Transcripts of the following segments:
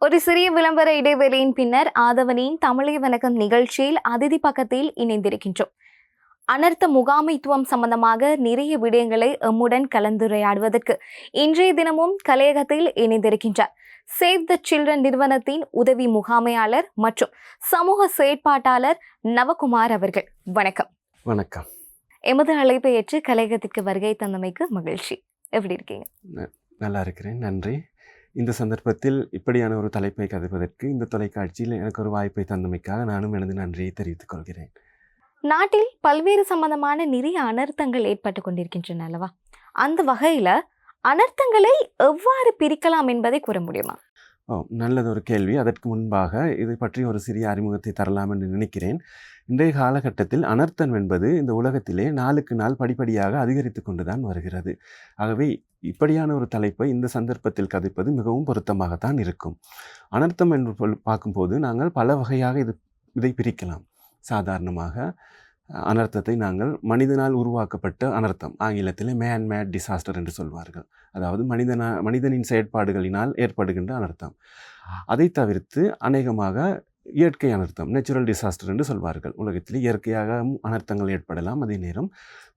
ஒரு சிறிய விளம்பர இடைவேளையின் பின்னர் ஆதவனின் தமிழை வணக்கம் நிகழ்ச்சியில் அதிதி பக்கத்தில் இணைந்திருக்கின்றோம். அனர்த்த முகாமைத்துவம் சம்பந்தமாக நிறைய விடயங்களை எம்முடன் கலந்துரையாடுவதற்கு இன்றைய தினமும் கலையகத்தில் இணைந்திருக்கின்றார் சேவ் த சில்ட்ரன் நிறுவனத்தின் உதவி முகாமையாளர் மற்றும் சமூக செயற்பாட்டாளர் நவகுமார் அவர்கள். வணக்கம். வணக்கம். எமது அழைப்பை ஏற்று கலையகத்திற்கு வருகை தந்தமைக்கு மகிழ்ச்சி. எப்படி இருக்கீங்க? நல்லா இருக்கிறேன், நன்றி. இந்த சந்தர்ப்பத்தில் இப்படியான ஒரு தலைப்பை கதைப்பதற்கு இந்த தொலைக்காட்சியில் எனக்கு ஒரு வாய்ப்பை தந்தமைக்காக நானும் எனது நன்றியை தெரிவித்துக் கொள்கிறேன். நாட்டில் பல்வேறு சம்பந்தமான நிறைய அனர்த்தங்கள் ஏற்பட்டு கொண்டிருக்கின்றன அல்லவா? அந்த வகையில அனர்த்தங்களை எவ்வாறு பிரிக்கலாம் என்பதை கூற முடியுமா? நல்லது ஒரு கேள்வி. அதற்கு முன்பாக இதை பற்றி ஒரு சிறிய அறிமுகத்தை தரலாம் என்று நினைக்கிறேன். இன்றைய காலகட்டத்தில் அனர்த்தம் என்பது இந்த உலகத்திலே நாளுக்கு நாள் படிப்படியாக அதிகரித்து கொண்டுதான் வருகிறது. ஆகவே இப்படியான ஒரு தலைப்பை இந்த சந்தர்ப்பத்தில் கதைப்பது மிகவும் பொருத்தமாகத்தான் இருக்கும். அனர்த்தம் என்று பார்க்கும்போது நாங்கள் பல வகையாக இதை பிரிக்கலாம். சாதாரணமாக அனர்த்தத்தை நாங்கள் மனிதனால் உருவாக்கப்பட்ட அனர்த்தம், ஆங்கிலத்தில் மேன் மேட் டிசாஸ்டர் என்று சொல்வார்கள். அதாவது மனிதனின் செயற்பாடுகளினால் ஏற்படுகின்ற அனர்த்தம். அதை தவிர்த்து அநேகமாக இயற்கை அனர்த்தம், நேச்சுரல் டிசாஸ்டர் என்று சொல்வார்கள். உலகத்தில் இயற்கையாக அனர்த்தங்கள் ஏற்படலாம், அதே நேரம்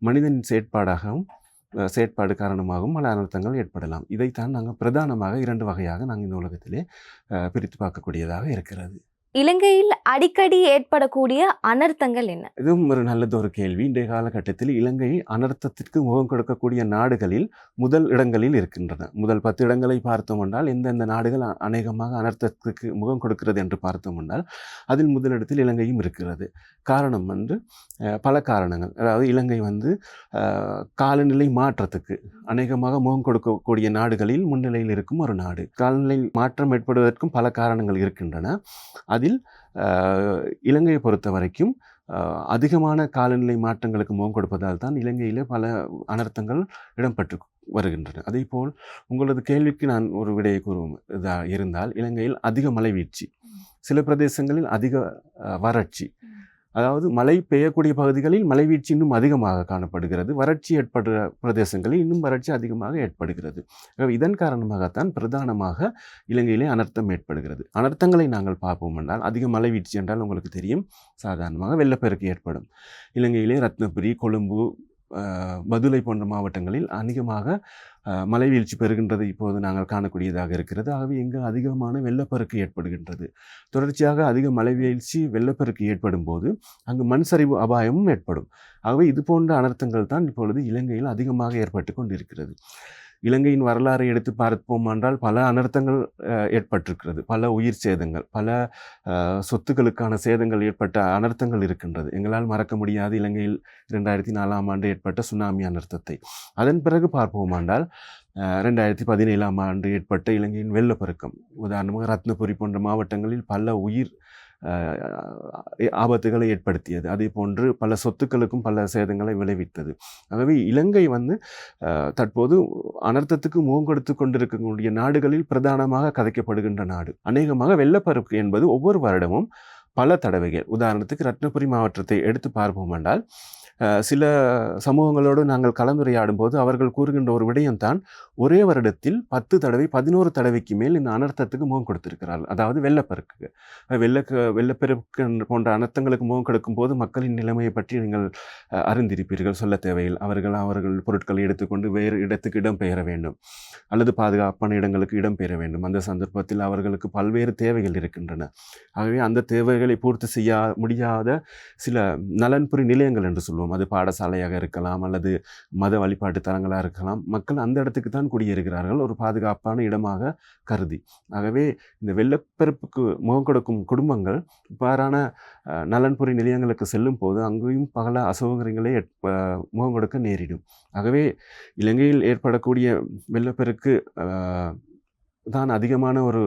மனிதனின் செயற்பாடு காரணமாகவும் பல அனர்த்தங்கள் ஏற்படலாம். இதைத்தான் நாங்கள் பிரதானமாக 2 வகையாக நாங்கள் இந்த உலகத்திலே பிரித்து பார்க்கக்கூடியதாக இருக்கிறது. இலங்கையில் அடிக்கடி ஏற்படக்கூடிய அனர்த்தங்கள் என்ன? இதுவும் ஒரு நல்லதொரு கேள்வி. இன்றைய காலகட்டத்தில் இலங்கை அனர்த்தத்திற்கு முகம் கொடுக்கக்கூடிய நாடுகளில் முதல் இடங்களில் இருக்கின்றன. முதல் 10 இடங்களை பார்த்தோம் என்றால் எந்தெந்த நாடுகள் அநேகமாக அனர்த்தத்துக்கு முகம் கொடுக்கிறது என்று பார்த்தோம் என்றால் அதில் முதலிடத்தில் இலங்கையும் இருக்கிறது. காரணம் வந்து பல காரணங்கள். அதாவது இலங்கை காலநிலை மாற்றத்துக்கு அநேகமாக முகம் கொடுக்கக்கூடிய நாடுகளில் முன்னிலையில் இருக்கும் ஒரு நாடு. காலநிலை மாற்றம் ஏற்படுவதற்கும் பல காரணங்கள் இருக்கின்றன. அதில் இலங்கையை பொறுத்த வரைக்கும் அதிகமான காலநிலை மாற்றங்களுக்கு முகம் கொடுப்பதால் தான் இலங்கையில் பல அனர்த்தங்கள் இடம்பெற்று வருகின்றன. அதே போல் உங்களது கேள்விக்கு நான் ஒரு விடையை கூறுவதாக இருந்தால், இலங்கையில் அதிக மழை வீழ்ச்சி, சில பிரதேசங்களில் அதிக வறட்சி. அதாவது மழை பெய்யக்கூடிய பகுதிகளில் மழை வீழ்ச்சி இன்னும் அதிகமாக காணப்படுகிறது. வறட்சி ஏற்படுற பிரதேசங்களில் இன்னும் வறட்சி அதிகமாக ஏற்படுகிறது. இதன் காரணமாகத்தான் பிரதானமாக இலங்கையிலே அனர்த்தம் ஏற்படுகிறது. அனர்த்தங்களை நாங்கள் பார்ப்போம் என்றால், அதிக மழை வீழ்ச்சி என்றால் உங்களுக்கு தெரியும், சாதாரணமாக வெள்ளப்பெருக்கு ஏற்படும். இலங்கையிலே ரத்னபுரி, கொழும்பு, பதுளை போன்ற மாவட்டங்களில் அதிகமாக மழை வீழ்ச்சி பெறுகின்றது இப்போது நாங்கள் காணக்கூடியதாக இருக்கிறது. ஆகவே இங்கு அதிகமான வெள்ளப்பெருக்கு ஏற்படுகின்றது. தொடர்ச்சியாக அதிக மழை வீழ்ச்சி, வெள்ளப்பெருக்கு ஏற்படும் போது அங்கு மண் சரிவு அபாயமும் ஏற்படும். ஆகவே இது போன்ற அனர்த்தங்கள் தான் இப்பொழுது இலங்கையில் அதிகமாக ஏற்பட்டு கொண்டிருக்கிறது. இலங்கையின் வரலாறை எடுத்து பார்ப்போம் என்றால் பல அனர்த்தங்கள் ஏற்பட்டிருக்கிறது. பல உயிர் சேதங்கள், பல சொத்துக்களுக்கான சேதங்கள் ஏற்பட்ட அனர்த்தங்கள் இருக்கின்றது. எங்களால் மறக்க முடியாது இலங்கையில் 2004ஆம் ஆண்டு ஏற்பட்ட சுனாமி அனர்த்தத்தை. அதன் பிறகு பார்ப்போம் என்றால் 2017ஆம் ஆண்டு ஏற்பட்ட இலங்கையின் வெள்ளப்பெருக்கம், உதாரணமாக ரத்னபுரி போன்ற மாவட்டங்களில் பல உயிர் ஆபத்துகளை ஏற்படுத்தியது. அதே போன்று பல சொத்துக்களுக்கும் பல சேதங்களை விளைவித்தது. ஆகவே இலங்கை தற்போது அனர்த்தத்துக்கு முகம் கொடுத்து கொண்டிருக்கக்கூடிய நாடுகளில் பிரதானமாக கதைக்கப்படுகின்ற நாடு. அநேகமாக வெள்ளப்பெருக்கு என்பது ஒவ்வொரு வருடமும் பல தடவைகள், உதாரணத்துக்கு ரத்னபுரி மாவட்டத்தை எடுத்து பார்ப்போம் என்றால், சில சமூகங்களோடு நாங்கள் கலந்துரையாடும் போது அவர்கள் கூறுகின்ற ஒரு விடயம்தான், ஒரே வருடத்தில் 10 தடவை 11 தடவைக்கு மேல் இந்த அனர்த்தத்துக்கு முகம் கொடுத்திருக்கிறார்கள். அதாவது வெள்ளப்பெருக்கு. வெள்ளப்பெருக்கு போன்ற அனர்த்தங்களுக்கு முகம் கொடுக்கும் போது மக்களின் நிலைமையை பற்றி நீங்கள் அறிந்திருப்பீர்கள், சொல்ல தேவையில். அவர்கள் பொருட்களை எடுத்துக்கொண்டு வேறு இடத்துக்கு இடம்பெயர வேண்டும், அல்லது பாதுகாப்பான இடங்களுக்கு இடம்பெயர வேண்டும். அந்த சந்தர்ப்பத்தில் அவர்களுக்கு பல்வேறு தேவைகள் இருக்கின்றன. ஆகவே அந்த தேவைகளை பூர்த்தி செய்ய முடியாத சில நலன்புரி நிலையங்கள் என்று சொல்லுவோம். அது பாடசாலையாக இருக்கலாம், அல்லது மத வழிபாட்டு தலங்களாக இருக்கலாம். மக்கள் அந்த இடத்துக்கு தான் குடியேறுகிறார்கள், ஒரு பாதுகாப்பான இடமாக கருதி. ஆகவே இந்த வெள்ளப்பெருப்புக்கு முகம் கொடுக்கும் குடும்பங்கள் இவ்வாறான நலன்புரி நிலையங்களுக்கு செல்லும் போது அங்கேயும் பல அசௌகரியங்களை முகம் கொடுக்க நேரிடும். ஆகவே இலங்கையில் ஏற்படக்கூடிய வெள்ளப்பெருக்கு தான் அதிகமான ஒரு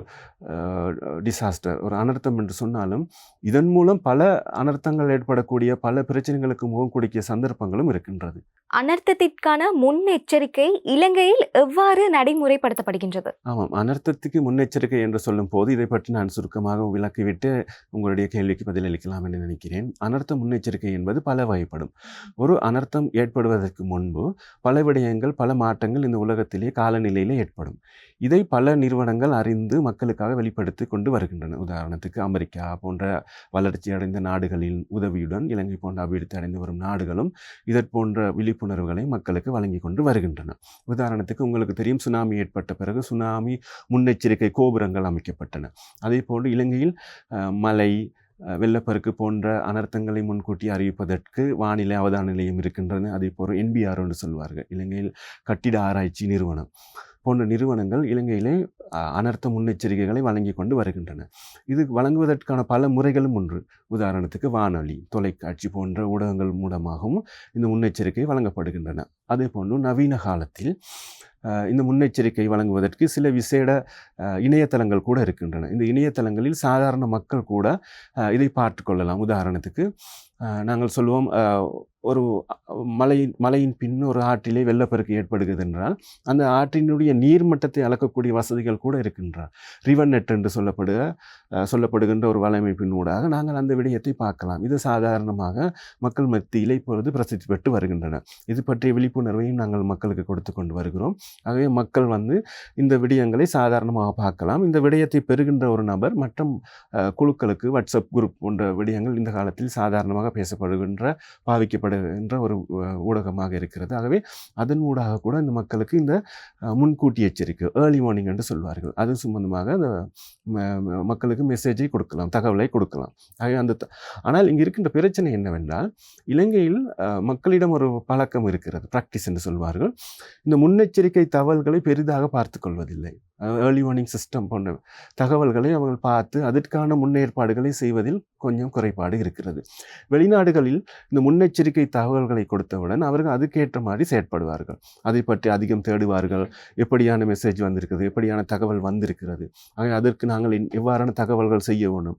டிசாஸ்டர், ஒரு அனர்த்தம் என்று சொன்னாலும், இதன் மூலம் பல அனர்த்தங்கள் ஏற்படக்கூடிய, பல பிரச்சனைகளுக்கு முகம் கொடுக்கிய சந்தர்ப்பங்களும் இருக்கின்றது. அனர்த்தத்திற்கான முன்னெச்சரிக்கை இலங்கையில் எவ்வாறு நடைமுறைப்படுத்தப்படுகின்றது? ஆமாம், அனர்த்தத்துக்கு முன்னெச்சரிக்கை என்று சொல்லும் போது இதை பற்றி நான் சுருக்கமாக விளக்கிவிட்டு உங்களுடைய கேள்விக்கு பதிலளிக்கலாம் என்று நினைக்கிறேன். அனர்த்த முன்னெச்சரிக்கை என்பது பல வகைப்படும். ஒரு அனர்த்தம் ஏற்படுவதற்கு முன்பு பல விடயங்கள், பல மாற்றங்கள் இந்த உலகத்திலே காலநிலையிலே ஏற்படும். இதை பல நிறுவனங்கள் அறிந்து மக்களுக்காக வெளிப்படுத்தி கொண்டு வருகின்றன. உதாரணத்துக்கு அமெரிக்கா போன்ற வளர்ச்சி அடைந்த நாடுகளின் உதவியுடன் இலங்கை போன்ற அபிவிருத்தி அடைந்து வரும் நாடுகளும் போன்ற விழிப்புணர்வுகளை மக்களுக்கு வழங்கி கொண்டு வருகின்றன. உதாரணத்துக்கு உங்களுக்கு தெரியும், சுனாமி ஏற்பட்ட பிறகு சுனாமி முன்னெச்சரிக்கை கோபுரங்கள் அமைக்கப்பட்டன. அதே போன்று இலங்கையில் மழை, வெள்ளப்பெருக்கு போன்ற அனர்த்தங்களை முன்கூட்டி அறிவிப்பதற்கு வானிலை அவதான நிலையம் இருக்கின்றன. அதே போல் NBR என்று சொல்வார்கள், இலங்கையில் கட்டிட ஆராய்ச்சி நிறுவனம் போன்ற நிறுவனங்கள் இலங்கையிலே அனர்த்த முன்னெச்சரிக்கைகளை வழங்கி கொண்டு வருகின்றன. இது வழங்குவதற்கான பல முறைகளும் உண்டு. உதாரணத்துக்கு வானொலி, தொலைக்காட்சி போன்ற ஊடகங்கள் மூலமாகவும் இந்த முன்னெச்சரிக்கை வழங்கப்படுகின்றன. அதே போன்று நவீன காலத்தில் இந்த முன்னெச்சரிக்கை வழங்குவதற்கு சில விசேட இணையதளங்கள் கூட இருக்கின்றன. இந்த இணையதளங்களில் சாதாரண மக்கள் கூட இதை பார்த்து கொள்ளலாம். உதாரணத்துக்கு நாங்கள் சொல்லுவோம், ஒரு மலையின் பின் ஒரு ஆற்றிலே வெள்ளப்பெருக்கு ஏற்படுகிறது என்றால் அந்த ஆற்றினுடைய நீர்மட்டத்தை அளக்கக்கூடிய வசதிகள் கூட இருக்கின்றன. ரிவர் நெட் என்று சொல்லப்படுகின்ற ஒரு வலையமைப்பின் ஊடாக நாங்கள் அந்த விடயத்தை பார்க்கலாம். இது சாதாரணமாக மக்கள் மத்தியில் இப்பொழுது பிரசித்தி பெற்று வருகின்றன. இது பற்றிய விழிப்புணர்வையும் நாங்கள் மக்களுக்கு கொடுத்து கொண்டு வருகிறோம். ஆகவே மக்கள் இந்த விடயங்களை சாதாரணமாக பார்க்கலாம். இந்த விடயத்தை பெறுகின்ற ஒரு நபர் மற்றும் குழுக்களுக்கு வாட்ஸ்அப் குரூப் போன்ற விடயங்கள் இந்த காலத்தில் சாதாரணமாக பேசப்படுகின்ற பாவிக்கப்படுகின்ற ஒரு ஊடகமாக இருக்கிறது. ஆகவே அதன் ஊடாக கூட இந்த மக்களுக்கு இந்த முன்கூட்டி எச்சரிக்கை, ஏர்லி வார்னிங் என்று சொல்வார்கள், அது சம்பந்தமாக அந்த மக்களுக்கு மெசேஜை கொடுக்கலாம், தகவலை கொடுக்கலாம். ஆகவே ஆனால் இங்கே இருக்கின்ற பிரச்சனை என்னவென்றால், இலங்கையில் மக்களிடம் ஒரு பழக்கம் இருக்கிறது, ப்ராக்டிஸ் என்று சொல்வார்கள். இந்த முன்னெச்சரிக்கை தகவல்களை பெரிதாக பார்த்து கொள்வதில்லை. ஏர்லி வார்னிங் சிஸ்டம் போன்ற தகவல்களை அவர்கள் பார்த்து அதற்கான முன்னேற்பாடுகளை செய்வதில் கொஞ்சம் குறைபாடு இருக்கிறது. வெளிநாடுகளில் இந்த முன்னெச்சரிக்கை தகவல்களை கொடுத்தவுடன் அவர்கள் அதுக்கேற்ற மாதிரி செயற்படுவார்கள். அதை பற்றி அதிகம் தேடுவார்கள். எப்படியான மெசேஜ் வந்திருக்கிறது, எப்படியான தகவல் வந்திருக்கிறது, ஆக அதற்கு நாங்கள் எவ்வாறான தகவல்கள் செய்ய வேண்டும்,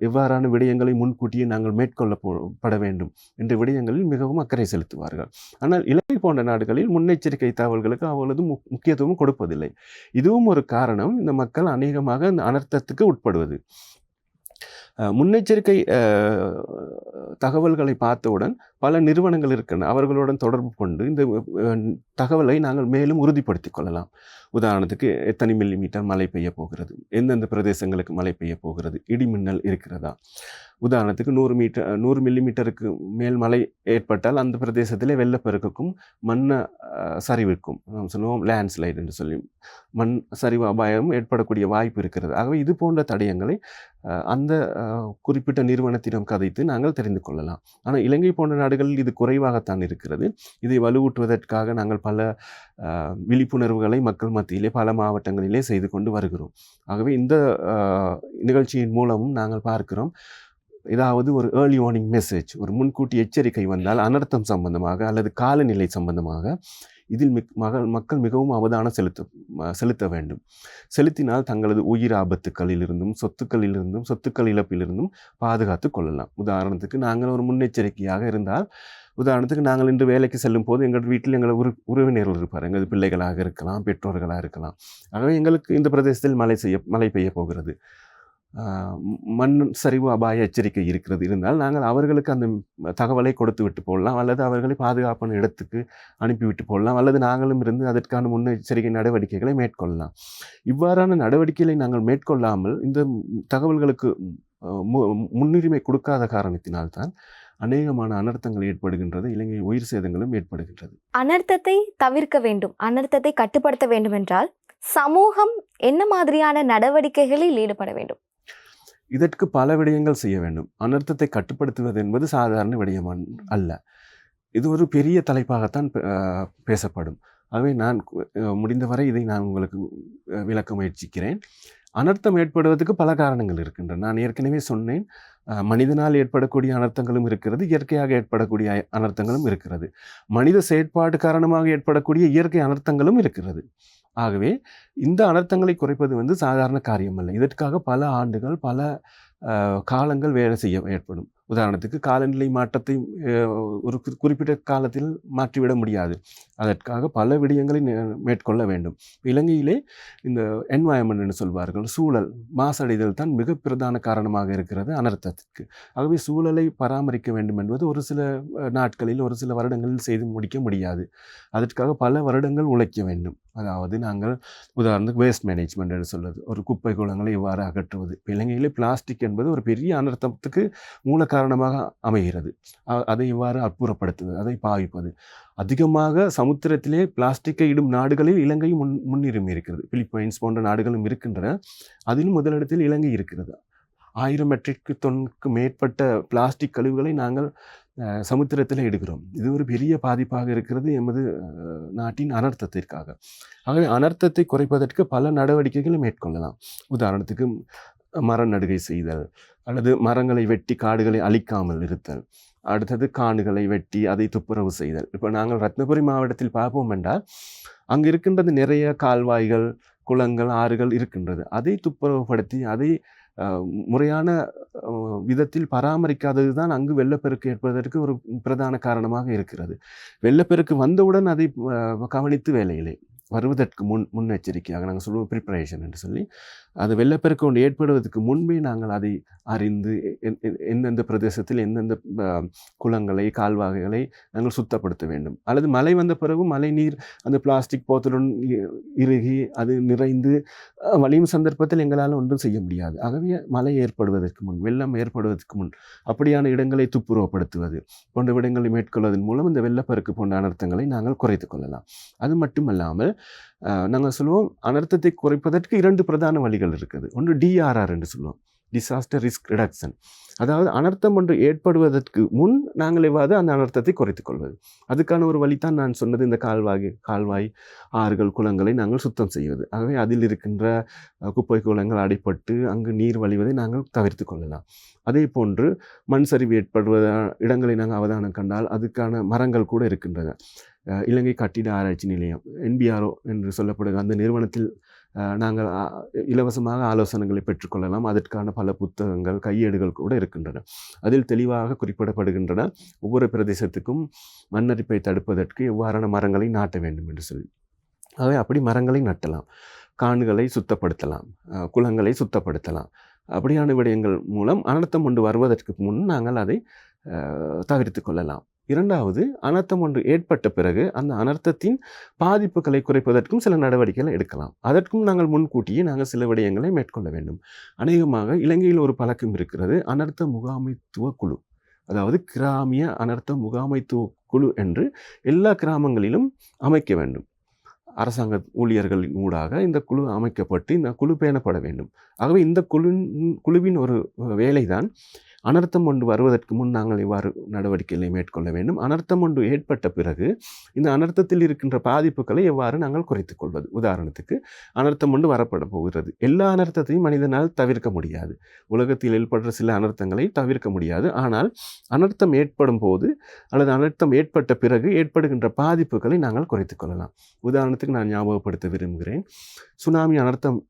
எவ்வாறான விடயங்களை முன்கூட்டியே நாங்கள் மேற்கொள்ளப்பட வேண்டும் என்ற விடயங்களில் மிகவும் அக்கறை செலுத்துவார்கள். ஆனால் இலங்கை போன்ற நாடுகளில் முன்னெச்சரிக்கை தகவல்களுக்கு அவ்வளவு முக்கியத்துவம் கொடுப்பதில்லை. இதுவும் ஒரு காரணம், இந்த மக்கள் அநேகமாக இந்த அனர்த்தத்துக்கு உட்படுவது. முன்னெச்சரிக்கை தகவல்களை பார்த்தவுடன் பல நிறுவனங்கள் இருக்கின்றன, அவர்களுடன் தொடர்பு கொண்டு இந்த தகவலை நாங்கள் மேலும் உறுதிப்படுத்திக் கொள்ளலாம். உதாரணத்துக்கு எத்தனை மில்லிமீட்டர் மழை பெய்ய போகிறது, எந்தெந்த பிரதேசங்களுக்கு மழை பெய்ய போகிறது, இடிமின்னல் இருக்கிறதா. உதாரணத்துக்கு 100 மில்லிமீட்டருக்கு மேல் மழை ஏற்பட்டால் அந்த பிரதேசத்திலே வெள்ளப்பெருக்குக்கும் மண் சரிவுக்கும், நாம் சொல்லுவோம் லேண்ட்ஸ்லைட் என்று சொல்லி, மண் சரிவு அபாயம் ஏற்படக்கூடிய வாய்ப்பு இருக்கிறது. ஆகவே இது போன்ற தடயங்களை அந்த குறிப்பிட்ட நிறுவனத்திடம் கதைத்து நாங்கள் தெரிந்து கொள்ளலாம். ஆனால் இலங்கை போன்ற நாடுகளில் இது குறைவாகத்தான் இருக்கிறது. இதை வலுவூட்டுவதற்காக நாங்கள் பல விழிப்புணர்வுகளை மக்கள் மத்தியிலே பல மாவட்டங்களிலே செய்து கொண்டு வருகிறோம். ஆகவே இந்த நிகழ்ச்சியின் மூலமும் நாங்கள் பார்க்கிறோம், ஏதாவது ஒரு ஏர்லி வார்னிங் மெசேஜ், ஒரு முன்கூட்டி எச்சரிக்கை வந்தால் அனர்த்தம் சம்பந்தமாக அல்லது காலநிலை சம்பந்தமாக இதில் மக்கள் மிகவும் அவதானம் செலுத்த வேண்டும். செலுத்தினால் தங்களது உயிர் ஆபத்துக்களிலிருந்தும் சொத்துக்கள் இழப்பிலிருந்தும் பாதுகாத்து கொள்ளலாம். உதாரணத்துக்கு நாங்கள் ஒரு முன்னெச்சரிக்கையாக இருந்தால், உதாரணத்துக்கு நாங்கள் இன்று வேலைக்கு செல்லும் போது எங்கள் வீட்டில் எங்கள் உறவினர்கள் இருப்பார், எங்கள் பிள்ளைகளாக இருக்கலாம், பெற்றோர்களாக இருக்கலாம். ஆகவே எங்களுக்கு இந்த பிரதேசத்தில் மழை பெய்ய போகிறது, மண் சரிவு அபாய எச்சரிக்கை இருந்தால் நாங்கள் அவர்களுக்கு அந்த தகவலை கொடுத்து விட்டு போடலாம், அல்லது அவர்களை பாதுகாப்பான இடத்துக்கு அனுப்பிவிட்டு போடலாம், அல்லது நாங்களும் இருந்து அதற்கான முன்னெச்சரிக்கை நடவடிக்கைகளை மேற்கொள்ளலாம். இவ்வாறான நடவடிக்கைகளை நாங்கள் மேற்கொள்ளாமல் இந்த தகவல்களுக்கு முன்னுரிமை கொடுக்காத காரணத்தினால்தான் அநேகமான அனர்த்தங்கள் ஏற்படுகின்றது, இலங்கை உயிர் சேதங்களும் ஏற்படுகின்றது. அனர்த்தத்தை தவிர்க்க வேண்டும், அனர்த்தத்தை கட்டுப்படுத்த வேண்டும் என்றால் சமூகம் என்ன மாதிரியான நடவடிக்கைகளில் ஈடுபட வேண்டும்? இதற்கு பல விடயங்கள் செய்ய வேண்டும். அனர்த்தத்தை கட்டுப்படுத்துவது என்பது சாதாரண விடயம் அல்ல. இது ஒரு பெரிய தலைப்பாகத்தான் பேசப்படும். ஆகவே நான் முடிந்தவரை இதை நான் உங்களுக்கு விளக்க முயற்சிக்கிறேன். அனர்த்தம் ஏற்படுவதற்கு பல காரணங்கள் இருக்கின்றன. நான் ஏற்கனவே சொன்னேன், மனிதனால் ஏற்படக்கூடிய அனர்த்தங்களும் இருக்கிறது, இயற்கையாக ஏற்படக்கூடிய அனர்த்தங்களும் இருக்கிறது, மனித செயற்பாடு காரணமாக ஏற்படக்கூடிய இயற்கை அனர்த்தங்களும் இருக்கிறது. ஆகவே இந்த அனர்த்தங்களை குறைப்பது சாதாரண காரியம் அல்ல. இதற்காக பல ஆண்டுகள், பல காலங்கள் வேலை செய்ய ஏற்படும். உதாரணத்துக்கு காலநிலை மாற்றத்தை ஒரு குறிப்பிட்ட காலத்தில் மாற்றிவிட முடியாது. அதற்காக பல விடயங்களை மேற்கொள்ள வேண்டும். இலங்கையிலே இந்த என்வாயன்மெண்ட் சொல்வார்கள், சூழல் மாசடைதல் தான் மிக பிரதான காரணமாக இருக்கிறது அனர்த்தத்திற்கு. ஆகவே சூழலை பராமரிக்க வேண்டும் என்பது ஒரு சில நாட்களில் ஒரு சில வருடங்களில் செய்து முடிக்க முடியாது. அதற்காக பல வருடங்கள் உழைக்க வேண்டும். அதாவது நாங்கள் உதாரணத்துக்கு வேஸ்ட் மேனேஜ்மெண்ட் என்று சொல்வது, ஒரு குப்பை குளங்களை எவ்வாறு அகற்றுவது. இலங்கையிலே பிளாஸ்டிக் என்பது ஒரு பெரிய அனர்த்தத்துக்கு மூல காரணமாக அமைகிறது. அதை எவ்வாறு அப்புறப்படுத்துவது, அதை பாவிப்பது. அதிகமாக சமுத்திரத்திலே பிளாஸ்டிக்கை இடும் நாடுகளில் இலங்கை முன்னுரிமை இருக்கிறது. பிலிப்பைன்ஸ் போன்ற நாடுகளும் இருக்கின்றன. அதிலும் முதலிடத்தில் இலங்கை இருக்கிறது. 1000 மெட்ரிக் டன்னுக்கு மேற்பட்ட பிளாஸ்டிக் கழிவுகளை நாங்கள் சமுத்திரத்தில் எடுக்கிறோம். இது ஒரு பெரிய பாதிப்பாக இருக்கிறது எமது நாட்டின் அனர்த்தத்திற்காக. ஆகவே அனர்த்தத்தை குறைப்பதற்கு பல நடவடிக்கைகளை மேற்கொள்ளலாம். உதாரணத்துக்கு மர நடுகை செய்தல், அல்லது மரங்களை வெட்டி காடுகளை அழிக்காமல் இருத்தல், அடுத்தது காடுகளை வெட்டி அதை துப்புரவு செய்தல். இப்போ நாங்கள் ரத்னபுரி மாவட்டத்தில் பார்ப்போம் என்றால் அங்கு இருக்கின்றது நிறைய கால்வாய்கள், குளங்கள், ஆறுகள் இருக்கின்றது. அதை துப்புரவுப்படுத்தி அதை முறையான விதத்தில் பராமரிக்காதது தான் அங்கு வெள்ளப்பெருக்கு ஏற்பதற்கு ஒரு பிரதான காரணமாக இருக்கிறது. வெள்ளப்பெருக்கு வந்தவுடன் அதை கவனித்து வேலையில்லை, வருவதற்கு முன்னெச்சரிக்கையாக நாங்கள் சொல்லுவோம் ப்ரிப்பரேஷன் என்று சொல்லி, அது வெள்ளப்பெருக்கு ஒன்று ஏற்படுவதற்கு முன்பே நாங்கள் அதை அறிந்து எந்தெந்த பிரதேசத்தில் எந்தெந்த குளங்களை, கால்வாய்களை நாங்கள் சுத்தப்படுத்த வேண்டும். அல்லது மழை வந்த பிறகு மழை நீர் அந்த பிளாஸ்டிக் போத்தலுடன் இறுகி அது நிறைந்து வலியும் சந்தர்ப்பத்தில் எங்களால் ஒன்றும் செய்ய முடியாது. ஆகவே மழை ஏற்படுவதற்கு முன், வெள்ளம் ஏற்படுவதற்கு முன் அப்படியான இடங்களை துப்புரவுப்படுத்துவது போன்ற விடங்களை மேற்கொள்வதன் மூலம் இந்த வெள்ளப்பெருக்கு போன்ற அனர்த்தங்களை நாங்கள் குறைத்து கொள்ளலாம். அது மட்டுமல்லாமல் நாங்கள் சொல்லுவோம், அனர்த்தத்தை குறைப்பதற்கு 2 பிரதான வழிகள் இருக்குது. ஒன்று DRR என்று சொல்லுவோம், டிசாஸ்டர் ரிஸ்க் ரிடக்ஷன். அதாவது அனர்த்தம் ஒன்று ஏற்படுவதற்கு முன் நாங்கள் எவ்வாறு அந்த அனர்த்தத்தை குறைத்துக் கொள்வது. அதுக்கான ஒரு வழிதான் நான் சொன்னது, இந்த கால்வாய், ஆறுகள், குளங்களை நாங்கள் சுத்தம் செய்வது. ஆகவே அதில் இருக்கின்ற குப்பை குளங்கள் அடைப்பட்டு அங்கு நீர் வழிவதை நாங்கள் தவிர்த்து கொள்ளலாம். அதே போன்று மண் சரிவு ஏற்படுவத இடங்களை நாங்கள் அவதானம் கண்டால் அதுக்கான மரங்கள் கூட இருக்கின்றன. இலங்கை கட்டிட ஆராய்ச்சி நிலையம் NBRO என்று சொல்லப்படுகிற அந்த நிறுவனத்தில் நாங்கள் இலவசமாக ஆலோசனைகளை பெற்றுக்கொள்ளலாம். அதற்கான பல புத்தகங்கள், கையேடுகள் கூட இருக்கின்றன. அதில் தெளிவாக குறிப்பிடப்படுகின்றன ஒவ்வொரு பிரதேசத்துக்கும் மண்ணரிப்பை தடுப்பதற்கு எவ்வாறான மரங்களை நாட்ட வேண்டும் என்று சொல்லி. ஆகவே அப்படி மரங்களை நட்டலாம், காடுகளை சுத்தப்படுத்தலாம், குளங்களை சுத்தப்படுத்தலாம். அப்படியான விடயங்கள் மூலம் அனர்த்தம் ஒன்று வருவதற்கு முன் நாங்கள் அதை தவிர்த்து கொள்ளலாம். இரண்டாவது, அனர்த்தம் ஒன்று ஏற்பட்ட பிறகு அந்த அனர்த்தத்தின் பாதிப்புகளை குறைப்பதற்கும் சில நடவடிக்கைகளை எடுக்கலாம். அதற்கும் நாங்கள் முன்கூட்டியே நாங்கள் சில விடயங்களை மேற்கொள்ள வேண்டும். அநேகமாக இலங்கையில் ஒரு பழக்கம் இருக்கிறது, அனர்த்த முகாமைத்துவ குழு. அதாவது கிராமிய அனர்த்த முகாமைத்துவ குழு என்று எல்லா கிராமங்களிலும் அமைக்க வேண்டும். அரசாங்க ஊழியர்களின் ஊடாக இந்த குழு அமைக்கப்பட்டு இந்த குழு பேணப்பட வேண்டும். ஆகவே இந்த குழுவின் ஒரு வேலைதான் அனர்த்தம் ஒன்று வருவதற்கு முன் நாங்கள் இவ்வாறு நடவடிக்கைகளை மேற்கொள்ள வேண்டும். அனர்த்தம் ஒன்று ஏற்பட்ட பிறகு இந்த அனர்த்தத்தில் இருக்கின்ற பாதிப்புகளை எவ்வாறு நாங்கள் குறைத்துக் கொள்வது. உதாரணத்துக்கு அனர்த்தம் ஒன்று வரப்பட போகிறது. எல்லா அனர்த்தத்தையும் மனிதனால் தவிர்க்க முடியாது. உலகத்தில் ஏற்படுற சில அனர்த்தங்களை தவிர்க்க முடியாது. ஆனால் அனர்த்தம் ஏற்படும் போது அல்லது அனர்த்தம் ஏற்பட்ட பிறகு ஏற்படுகின்ற பாதிப்புகளை நாங்கள் குறைத்துக் கொள்ளலாம். உதாரணத்துக்கு நான் ஞாபகப்படுத்த விரும்புகிறேன், சுனாமி அனர்த்தம்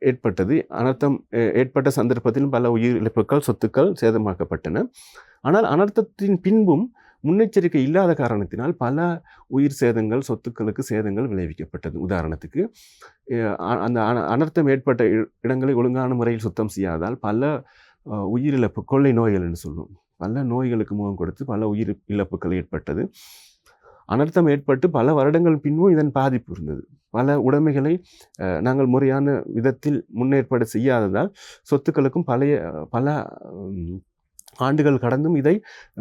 ஏற்பட்டது. அனர்த்தம் ஏற்பட்ட சந்தர்ப்பத்திலும் பல உயிர் இழப்புகள், சொத்துக்கள் சேதமாக்கப்பட்டன. ஆனால் அனர்த்தத்தின் பின்பும் முன்னெச்சரிக்கை இல்லாத காரணத்தினால் பல உயிர் சேதங்கள், சொத்துக்களுக்கு சேதங்கள் விளைவிக்கப்பட்டது. உதாரணத்துக்கு அந்த அனர்த்தம் ஏற்பட்ட இடங்களை ஒழுங்கான முறையில் சுத்தம் செய்யாதால் பல உயிரிழப்பு, கொள்ளை நோய்கள் என்று சொல்லுவோம், பல நோய்களுக்கு முகம் கொடுத்து பல உயிர் இழப்புகள் ஏற்பட்டது. அனர்த்தம் ஏற்பட்டு பல வருடங்கள் பின்பும் இதன் பாதிப்பு இருந்தது. பல உடைமைகளை நாங்கள் முறையான விதத்தில் முன்னேற்பாடு செய்யாததால் சொத்துக்களுக்கும் பல ஆண்டுகள் கடந்தும் இதை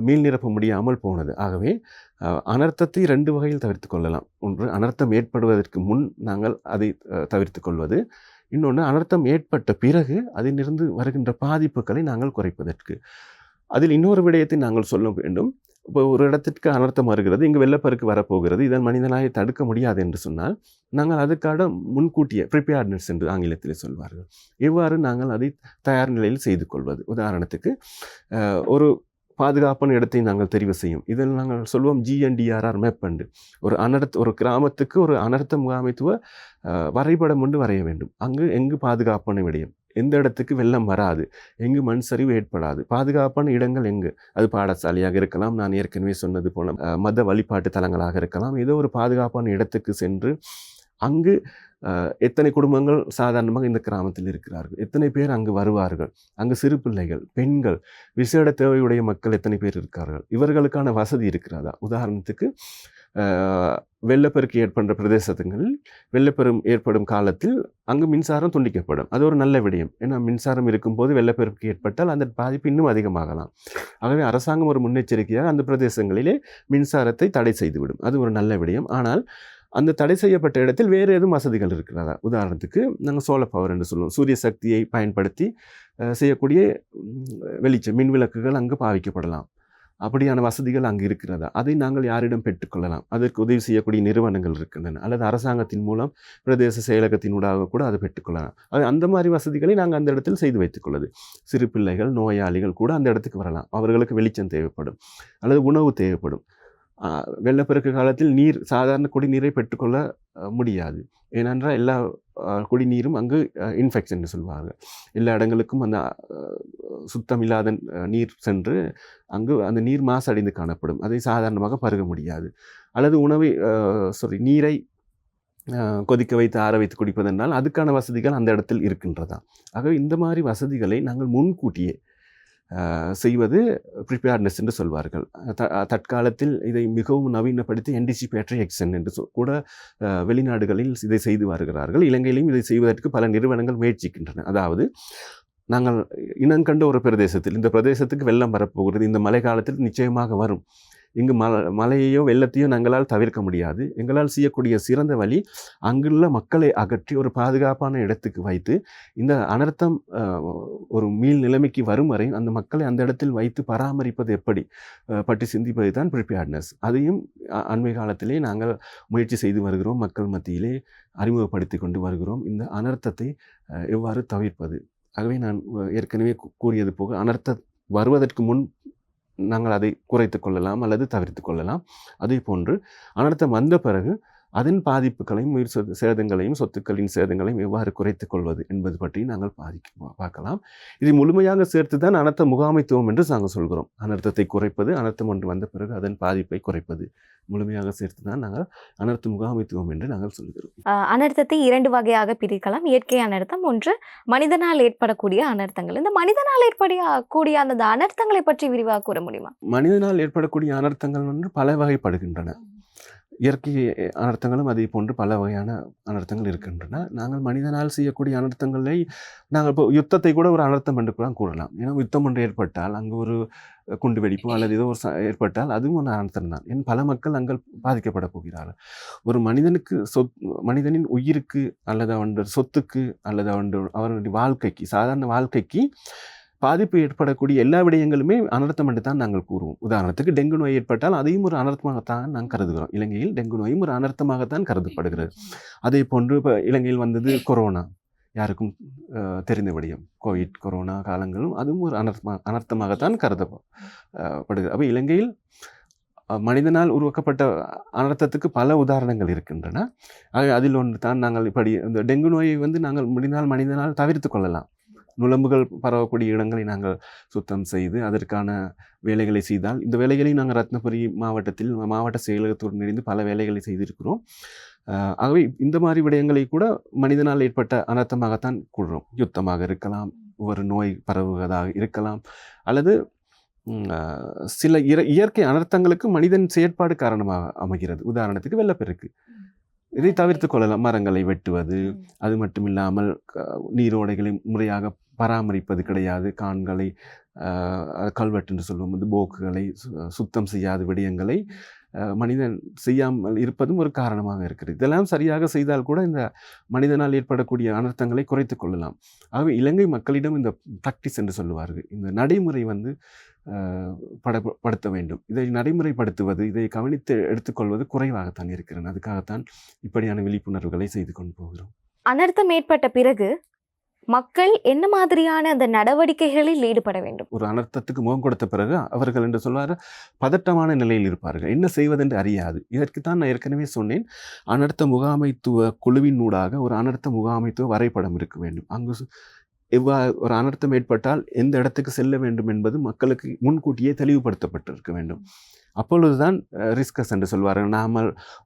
மீள் நிரப்ப முடியாமல் போனது. ஆகவே அனர்த்தத்தை 2 வகையில் தவிர்த்து கொள்ளலாம். ஒன்று, அனர்த்தம் ஏற்படுவதற்கு முன் நாங்கள் அதை தவிர்த்து கொள்வது. இன்னொன்று, அனர்த்தம் ஏற்பட்ட பிறகு அதிலிருந்து வருகின்ற பாதிப்புகளை நாங்கள் குறைப்பதற்கு. அதில் இன்னொரு விடயத்தை நாங்கள் சொல்ல வேண்டும். இப்போ ஒரு இடத்திற்கு அனர்த்தம் வருகிறது, இங்கு வெள்ளப்பெருக்கு வரப்போகிறது, இதன் மனிதனாய் தடுக்க முடியாது என்று சொன்னால் நாங்கள் அதுக்காக முன்கூட்டிய ப்ரிப்பேர்ட்னஸ் என்று ஆங்கிலத்தில் சொல்வார்கள். இவ்வாறு நாங்கள் அதை தயார் நிலையில் செய்து கொள்வது. உதாரணத்துக்கு ஒரு பாதுகாப்பான இடத்தை நாங்கள் தெரிவு செய்யும். இதில் நாங்கள் சொல்வோம் GNDRR மேப் என்று. ஒரு கிராமத்துக்கு ஒரு அனர்த்த முகாமைத்துவ வரைபடம் ஒன்று வரைய வேண்டும். அங்கு எங்கு பாதுகாப்பான விடயம், எந்த இடத்துக்கு வெள்ளம் வராது, எங்கு மண் சரிவு ஏற்படாது, பாதுகாப்பான இடங்கள் எங்கு, அது பாடசாலையாக இருக்கலாம், நான் ஏற்கனவே சொன்னது போல மத வழிபாட்டு தலங்களாக இருக்கலாம், ஏதோ ஒரு பாதுகாப்பான இடத்துக்கு சென்று அங்கு எத்தனை குடும்பங்கள் சாதாரணமாக இந்த கிராமத்தில் இருக்கிறார்கள், எத்தனை பேர் அங்கு வருவார்கள், அங்கு சிறு பிள்ளைகள், பெண்கள், விசேட தேவையுடைய மக்கள் எத்தனை பேர் இருக்கிறார்கள், இவர்களுக்கான வசதி இருக்கிறதா? உதாரணத்துக்கு வெள்ளப்பெருக்கு ஏற்படுற பிரதேசங்களில் வெள்ளப்பெரும் ஏற்படும் காலத்தில் அங்கு மின்சாரம் துண்டிக்கப்படும். அது ஒரு நல்ல விடயம். ஏன்னா மின்சாரம் இருக்கும்போது வெள்ளப்பெருக்கு ஏற்பட்டால் அந்த பாதிப்பு இன்னும் அதிகமாகலாம். ஆகவே அரசாங்கம் ஒரு முன்னெச்சரிக்கையாக அந்த பிரதேசங்களிலே மின்சாரத்தை தடை செய்துவிடும். அது ஒரு நல்ல விடயம். ஆனால் அந்த தடை செய்யப்பட்ட இடத்தில் வேறு எதுவும் வசதிகள் இருக்கிறதா? உதாரணத்துக்கு நாங்கள் சோலார் பவர் என்று சொல்லுவோம். சூரிய சக்தியை பயன்படுத்தி செய்யக்கூடிய வெளிச்சம் மின் விளக்குகள் அங்கு பாவிக்கப்படலாம். அப்படியான வசதிகள் அங்கு இருக்கிறதா? அதை நாங்கள் யாரிடம் பெற்றுக்கொள்ளலாம்? அதற்கு உதவி செய்யக்கூடிய நிறுவனங்கள் இருக்கின்றன, அல்லது அரசாங்கத்தின் மூலம் பிரதேச செயலகத்தினூடாக கூட அதை பெற்றுக்கொள்ளலாம். அது அந்த மாதிரி வசதிகளை நாங்கள் அந்த இடத்தில் செய்து வைத்துக்கொள்வது. சிறு பிள்ளைகள், நோயாளிகள் கூட அந்த இடத்துக்கு வரலாம். அவர்களுக்கு வெளிச்சம் தேவைப்படும், அல்லது உணவு தேவைப்படும். வெள்ளப்பெருக்கு காலத்தில் சாதாரண குடிநீரை பெற்றுக்கொள்ள முடியாது. ஏனென்றால் எல்லா குடிநீரும் அங்கு இன்ஃபெக்ஷன் சொல்வார்கள். எல்லா இடங்களுக்கும் அந்த சுத்தம் இல்லாத நீர் சென்று அங்கு அந்த நீர் மாசடைந்து காணப்படும். அதை சாதாரணமாக பருக முடியாது. அல்லது நீரை கொதிக்க வைத்து ஆற வைத்து குடிப்பதென்றால் அதுக்கான வசதிகள் அந்த இடத்தில் இருக்கின்றதா? ஆகவே இந்த மாதிரி வசதிகளை நாங்கள் முன்கூட்டியே செய்வது ப்ரிப்பேர்னஸ் என்று சொல்வார்கள். தற்காலத்தில் இதை மிகவும் நவீனப்படுத்தி ஆன்டிசிபேட்டரி ஆக்ஷன் என்று கூட வெளிநாடுகளில் இதை செய்து வருகிறார்கள். இலங்கையிலும் இதை செய்வதற்கு பல நிறுவனங்கள் முயற்சிக்கின்றன. அதாவது நாங்கள் இனங்கண்ட ஒரு பிரதேசத்தில், இந்த பிரதேசத்துக்கு வெள்ளம் வரப்போகிறது, இந்த மழை காலத்தில் நிச்சயமாக வரும், இங்கு மழையையோ வெள்ளத்தையோ நாங்களால் தவிர்க்க முடியாது, எங்களால் செய்யக்கூடிய சிறந்த வழி அங்குள்ள மக்களை அகற்றி ஒரு பாதுகாப்பான இடத்துக்கு வைத்து இந்த அனர்த்தம் ஒரு மீள் நிலைமைக்கு வரும் வரை அந்த மக்களை அந்த இடத்தில் வைத்து பராமரிப்பது எப்படி பற்றி சிந்திப்பது தான் ப்ரிப்பேர்ட்னஸ். அதையும் அண்மை காலத்திலே நாங்கள் முயற்சி செய்து வருகிறோம், மக்கள் மத்தியிலே அறிமுகப்படுத்தி கொண்டு வருகிறோம். இந்த அனர்த்தத்தை எவ்வாறு தவிர்ப்பது? ஆகவே நான் ஏற்கனவே கூறியது போக அனர்த்தம் வருவதற்கு முன் நாங்கள் அதை குறைத்து கொள்ளலாம் அல்லது தவிர்த்து கொள்ளலாம். அதே போன்று அனர்த்தம் வந்த பிறகு அதன் பாதிப்புகளையும், உயிர் சேதங்களையும், சொத்துக்களின் சேதங்களையும் எவ்வாறு குறைத்துக் கொள்வது என்பது பற்றி நாங்கள் பார்க்கலாம். இதை முழுமையாக சேர்த்து தான் அனர்த்த முகாமைத்துவம் என்று நாங்கள் சொல்கிறோம். அனர்த்தத்தை குறைப்பது, அனர்த்தம் ஒன்று வந்த பிறகு அதன் பாதிப்பை குறைப்பது, முழுமையாக சேர்த்து தான் நாங்கள் அனர்த்த முகாமைத்துவம் என்று நாங்கள் சொல்கிறோம். அனர்த்தத்தை 2 வகையாக பிரிக்கலாம். இயற்கை அனர்த்தம், ஒன்று மனிதனால் ஏற்படக்கூடிய அனர்த்தங்கள். இந்த மனிதனால் ஏற்படக்கூடிய அந்த அனர்த்தங்களை பற்றி விரிவாக கூற முடியுமா? மனிதனால் ஏற்படக்கூடிய அனர்த்தங்கள் ஒன்று பல வகைப்படுகின்றன. இயற்கை அனர்த்தங்களும் அதே போன்று பல வகையான அனர்த்தங்கள் இருக்கின்றன. நாங்கள் மனிதனால் செய்யக்கூடிய அனர்த்தங்களை நாங்கள் இப்போ யுத்தத்தை கூட ஒரு அனர்த்தம் என்று கூட கூறலாம். ஏன்னா யுத்தம் ஒன்று ஏற்பட்டால், அங்கு ஒரு குண்டு வெடிப்பு அல்லது ஏதோ ஒரு ஏற்பட்டால் அதுவும் ஒரு அனர்த்தம் தான். ஏன் பல மக்கள் அங்கே பாதிக்கப்பட போகிறார்கள். ஒரு மனிதனுக்கு மனிதனின் உயிருக்கு அல்லது அவன் சொத்துக்கு அல்லது அவனுடைய வாழ்க்கைக்கு, சாதாரண வாழ்க்கைக்கு பாதிப்பு ஏற்படக்கூடிய எல்லா விடயங்களுமே அனர்த்தம் என்று தான் நாங்கள் கூறுவோம். உதாரணத்துக்கு டெங்கு நோய் ஏற்பட்டால் அதையும் ஒரு அனர்த்தமாகத்தான் நாங்கள் கருதுகிறோம். இலங்கையில் டெங்கு நோயும் ஒரு அனர்த்தமாகத்தான் கருதப்படுகிறது. அதே போன்று இப்போ இலங்கையில் வந்தது கொரோனா, யாருக்கும் தெரிந்த விடயம். கொரோனா காலங்களும் அதுவும் ஒரு அனர்த்தமாகத்தான் கருதப்படுகிறது. அப்போ இலங்கையில் மனிதனால் உருவாக்கப்பட்ட அனர்த்தத்துக்கு பல உதாரணங்கள் இருக்கின்றன. அதில் ஒன்று தான் நாங்கள் இப்படி இந்த டெங்கு நோயை நாங்கள் முடிந்தால் மனிதனால் தவிர்த்து கொள்ளலாம். நுளம்புகள் பரவக்கூடிய இடங்களை நாங்கள் சுத்தம் செய்து அதற்கான வேலைகளை செய்தால், இந்த வேலைகளை நாங்கள் ரத்னபுரி மாவட்டத்தில் மாவட்ட செயலகத்துடன் இணைந்து பல வேலைகளை செய்திருக்கிறோம். ஆகவே இந்த மாதிரி விடயங்களை கூட மனிதனால் ஏற்பட்ட அனர்த்தமாகத்தான் கூறுறோம். யுத்தமாக இருக்கலாம், ஒரு நோய் பரவுவதாக இருக்கலாம், அல்லது சில இயற்கை அனர்த்தங்களுக்கு மனிதன் செயற்பாடு காரணமாக அமைகிறது. உதாரணத்துக்கு வெள்ளப்பெருக்கு, இதை தவிர்த்து கொள்ளலாம். மரங்களை வெட்டுவது, அது மட்டும் இல்லாமல் நீரோடைகளை முறையாக பராமரிப்பது கிடையாது. கான்களை, கல்வெட்டு என்று சொல்லுவோம், வந்து போக்குகளை சுத்தம் செய்யாத விடயங்களை மனிதன் செய்யாமல் இருப்பதும் ஒரு காரணமாக இருக்கிறது. இதெல்லாம் சரியாக செய்தால் கூட இந்த மனிதனால் ஏற்படக்கூடிய அனர்த்தங்களை குறைத்து கொள்ளலாம். ஆகவே இலங்கை மக்களிடம் இந்த ப்ராக்டிஸ் என்று சொல்லுவார்கள், இந்த நடைமுறை படுத்த வேண்டும். இதை நடைமுறைப்படுத்துவது, இதை கவனித்து எடுத்துக்கொள்வது குறைவாகத்தான் இருக்கிறது. அதுக்காகத்தான் இப்படியான விழிப்புணர்வுகளை செய்து கொண்டு போகிறோம். அனர்த்தம் ஏற்பட்ட பிறகு மக்கள் என்ன மாதிரியான அந்த நடவடிக்கைகளில் ஈடுபட வேண்டும்? ஒரு அனர்த்தத்துக்கு முகம் கொடுத்த பிறகு அவர்கள் என்று சொல்வார் பதட்டமான நிலையில் இருப்பார்கள், என்ன செய்வதென்று அறியாது. இதற்கு தான் நான் ஏற்கனவே சொன்னேன், அனர்த்த முகாமைத்துவ குழுவினூடாக ஒரு அனர்த்த முகாமைத்துவ வரைபடம் இருக்க வேண்டும். அங்கு ஒரு அனர்த்தம் ஏற்பட்டால் எந்த இடத்துக்கு செல்ல வேண்டும் என்பது மக்களுக்கு முன்கூட்டியே தெளிவுபடுத்தப்பட்டிருக்க வேண்டும். அப்பொழுதுதான் ரிஸ்கஸ் என்று சொல்வார்கள். நாம்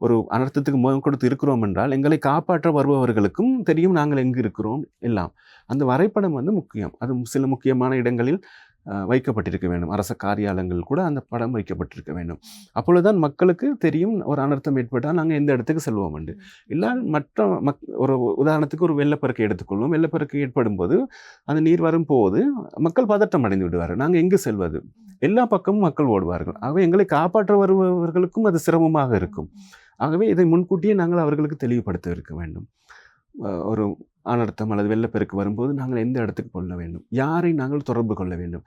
ஒரு அனர்த்தத்துக்கு முகம் கொடுத்து இருக்கிறோம் என்றால் எங்களை காப்பாற்ற வருபவர்களுக்கும் தெரியும் நாங்கள் எங்கு இருக்கிறோம் எல்லாம். அந்த வரைபடம் முக்கியம். அது சில முக்கியமான இடங்களில் வைக்கப்பட்டிருக்க வேண்டும். அரச காரியாலயங்கள் கூட அந்த படம் வைக்கப்பட்டிருக்க வேண்டும். அப்பொழுதுதான் மக்களுக்கு தெரியும் ஒரு அனர்த்தம் ஏற்பட்டால் நாங்கள் எந்த இடத்துக்கு செல்வோம் என்று. இல்லை மற்ற ஒரு உதாரணத்துக்கு ஒரு வெள்ளப்பெருக்கு எடுத்துக்கொள்வோம். வெள்ளப்பெருக்கு ஏற்படும் போது அந்த நீர் வரும்போது மக்கள் பதட்டம் அடைந்து விடுவார்கள். நாங்கள் எங்கு செல்வது? எல்லா பக்கமும் மக்கள் ஓடுவார்கள். ஆகவே எங்களை காப்பாற்ற வருபவர்களுக்கும் அது சிரமமாக இருக்கும். ஆகவே இதை முன்கூட்டியே நாங்கள் அவர்களுக்கு தெளிவுபடுத்த இருக்க வேண்டும். ஒரு அனர்த்தம் அல்லது வெள்ளப்பெருக்கு வரும்போது நாங்கள் எந்த இடத்துக்கு கொள்ள வேண்டும், யாரை நாங்கள் தொடர்பு கொள்ள வேண்டும்,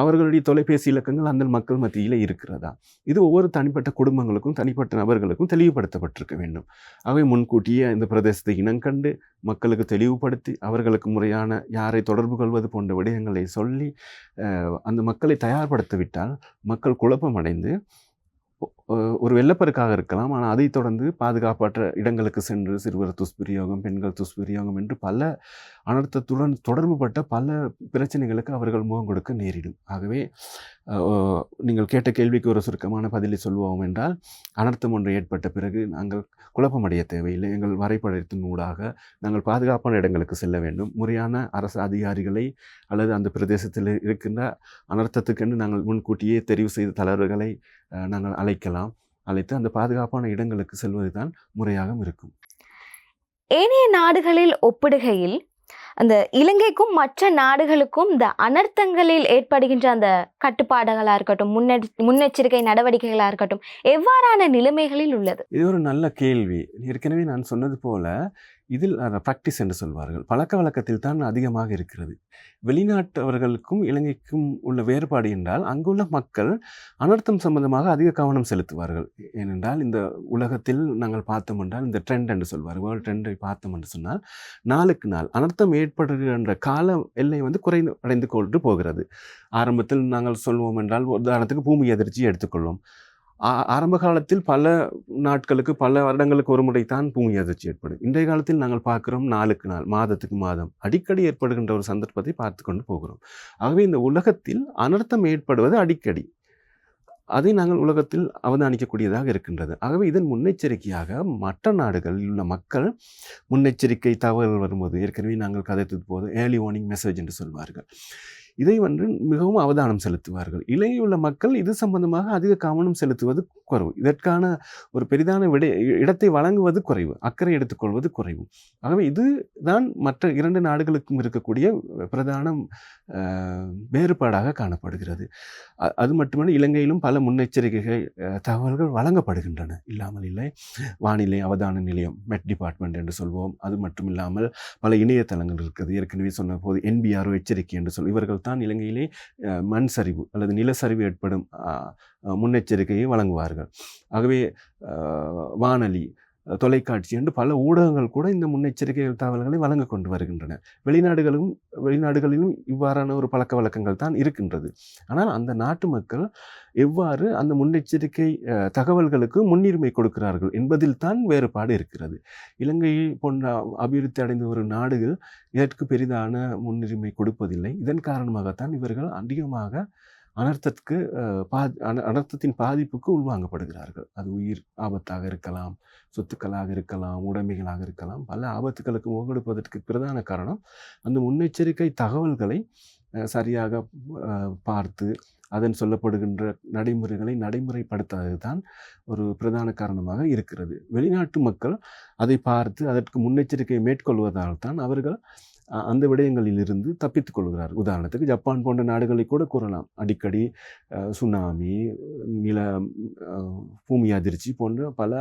அவர்களுடைய தொலைபேசி இலக்கங்கள் அந்த மக்கள் மத்தியில் இருக்கிறதா, இது ஒவ்வொரு தனிப்பட்ட குடும்பங்களுக்கும் தனிப்பட்ட நபர்களுக்கும் தெளிவுபடுத்தப்பட்டிருக்க வேண்டும். ஆகவே முன்கூட்டியே இந்த பிரதேசத்தை இனங்கண்டு மக்களுக்கு தெளிவுபடுத்தி அவர்களுக்கு முறையான யாரை தொடர்பு கொள்வது போன்ற விடயங்களை சொல்லி அந்த மக்களை தயார்படுத்திவிட்டால் மக்கள் குழப்பமடைந்து ஒரு வெள்ளப்பெருக்காக இருக்கலாம், ஆனால் அதை தொடர்ந்து பாதுகாப்பற்ற இடங்களுக்கு சென்று சிறுவர் துஷ்பிரயோகம், பெண்கள் துஷ்பிரயோகம் என்று பல அனர்த்தத்துடன் தொடர்புபட்ட பல பிரச்சனைகளுக்கு அவர்கள் முகம் கொடுக்க நேரிடும். ஆகவே நீங்கள் கேட்ட கேள்விக்கு ஒரு சுருக்கமான பதிலை சொல்வோம் என்றால், அனர்த்தம் ஒன்று ஏற்பட்ட பிறகு நாங்கள் குழப்பமடைய தேவையில்லை. எங்கள் வரைபடத்தின் ஊடாக நாங்கள் பாதுகாப்பான இடங்களுக்கு செல்ல வேண்டும். முறையான அரசு அதிகாரிகளை அல்லது அந்த பிரதேசத்தில் இருக்கின்ற அனர்த்தத்துக்கென்று நாங்கள் முன்கூட்டியே தெரிவு செய்த தலைவர்களை நாங்கள் அழைத்து அந்த பாதுகாப்பான இடங்களுக்கு செல்வது தான் முறையாக இருக்கும். ஏனைய நாடுகளில் ஒப்பிடுகையில் அந்த இலங்கைக்கும் மற்ற நாடுகளுக்கும் இந்த அனர்த்தங்களில் ஏற்படுகின்ற அந்த கட்டுப்பாடுகளாக இருக்கட்டும், முன்னெச்சரிக்கை நடவடிக்கைகளாக இருக்கட்டும், எவ்வாறான நிலைமைகளில் உள்ளது? இது ஒரு நல்ல கேள்வி. ஏற்கனவே நான் சொன்னது போல இதில் ப்ராக்டிஸ் என்று சொல்வார்கள், பழக்க வழக்கத்தில் தான் அதிகமாக இருக்கிறது. வெளிநாட்டவர்களுக்கும் இலங்கைக்கும் உள்ள வேறுபாடு என்றால், அங்குள்ள மக்கள் அனர்த்தம் சம்பந்தமாக அதிக கவனம் செலுத்துவார்கள். ஏனென்றால் இந்த உலகத்தில் நாங்கள் பார்த்தோம் என்றால் இந்த ட்ரெண்ட் என்று சொல்வார், வேர்ல்டு ட்ரெண்டை பார்த்தோம் என்று சொன்னால் நாளுக்கு நாள் அனர்த்தம் ஏற்படுகின்ற கால எல்லை குறைந்து அடைந்து கொண்டு போகிறது. ஆரம்பத்தில் நாங்கள் சொல்வோம் என்றால், உதாரணத்துக்கு பூமி அதிர்ச்சி எடுத்துக்கொள்வோம். ஆரம்ப காலத்தில் பல நாட்களுக்கு பல வருடங்களுக்கு ஒரு முறைதான் பூமி அதிர்ச்சி ஏற்படும். இன்றைய காலத்தில் நாங்கள் பார்க்கிறோம் நாளுக்கு நாள், மாதத்துக்கு மாதம் அடிக்கடி ஏற்படுகின்ற ஒரு சந்தர்ப்பத்தை பார்த்து கொண்டு போகிறோம். ஆகவே இந்த உலகத்தில் அனர்த்தம் ஏற்படுவது அடிக்கடி, அதை நாங்கள் உலகத்தில் அவதானிக்கக்கூடியதாக இருக்கின்றது. ஆகவே இதன் முன்னெச்சரிக்கையாக மற்ற நாடுகளில் உள்ள மக்கள் முன்னெச்சரிக்கை தகவல்கள் வரும்போது, ஏற்கனவே நாங்கள் கதைத்தது போது ஏர்லி வார்னிங் மெசேஜ் என்று சொல்வார்கள், இதை மிகவும் அவதானம் செலுத்துவார்கள். இலங்கையில் உள்ள மக்கள் இது சம்பந்தமாக அதிக கவனம் செலுத்துவது குறைவு. இதற்கான ஒரு பெரிதான இடத்தை வழங்குவது குறைவு, அக்கறை எடுத்துக்கொள்வது குறைவு. ஆகவே இது தான் மற்ற இரண்டு நாடுகளுக்கும் இருக்கக்கூடிய பிரதான வேறுபாடாக காணப்படுகிறது. அது மட்டுமல்ல, இலங்கையிலும் பல முன்னெச்சரிக்கைகள் தகவல்கள் வழங்கப்படுகின்றன, இல்லாமல் இல்லை. வானிலை அவதான நிலையம், மெட் டிபார்ட்மெண்ட் என்று சொல்வோம். அது மட்டும் இல்லாமல் பல இணையதளங்கள் இருக்குது. ஏற்கனவே சொன்ன போது NBRO எச்சரிக்கை என்று இவர்கள் தான் இலங்கையிலே மண் சரிவு அல்லது நிலச்சரிவு ஏற்படும் முன்னெச்சரிக்கையை வழங்குவார்கள். ஆகவே வானொலி, தொலைக்காட்சி என்று பல ஊடகங்கள் கூட இந்த முன்னெச்சரிக்கை தகவல்களை வழங்க கொண்டு வருகின்றன. வெளிநாடுகளிலும் இவ்வாறான ஒரு பழக்க வழக்கங்கள் தான் இருக்கின்றது. ஆனால் அந்த நாட்டு மக்கள் எவ்வாறு அந்த முன்னெச்சரிக்கை தகவல்களுக்கு முன்னுரிமை கொடுக்கிறார்கள் என்பதில் தான் வேறுபாடு இருக்கிறது. இலங்கை போன்ற அபிவிருத்தி அடைந்த ஒரு நாடுகள் இதற்கு பெரிதான முன்னுரிமை கொடுப்பதில்லை. இதன் காரணமாகத்தான் இவர்கள் அதிகமாக அனர்த்தத்தின் பாதிப்புக்கு உள்வாங்கப்படுகிறார்கள். அது உயிர் ஆபத்தாக இருக்கலாம், சொத்துக்களாக இருக்கலாம், உடைமைகளாக இருக்கலாம். பல ஆபத்துகளுக்கு முகங்கொடுப்பதற்கு பிரதான காரணம் அந்த முன்னெச்சரிக்கை தகவல்களை சரியாக பார்த்து அதன் சொல்லப்படுகின்ற நடைமுறைகளை நடைமுறைப்படுத்தாதது தான் ஒரு பிரதான காரணமாக இருக்கிறது. வெளிநாட்டு மக்கள் அதை பார்த்து அதற்கு முன்னெச்சரிக்கை மேற்கொள்வதால் தான் அவர்கள் அந்த விடயங்களிலிருந்து தப்பித்துக் கொள்கிறார். உதாரணத்துக்கு ஜப்பான் போன்ற நாடுகளை கூட கூறலாம். அடிக்கடி சுனாமி, பூமி அதிர்ச்சி போன்ற பல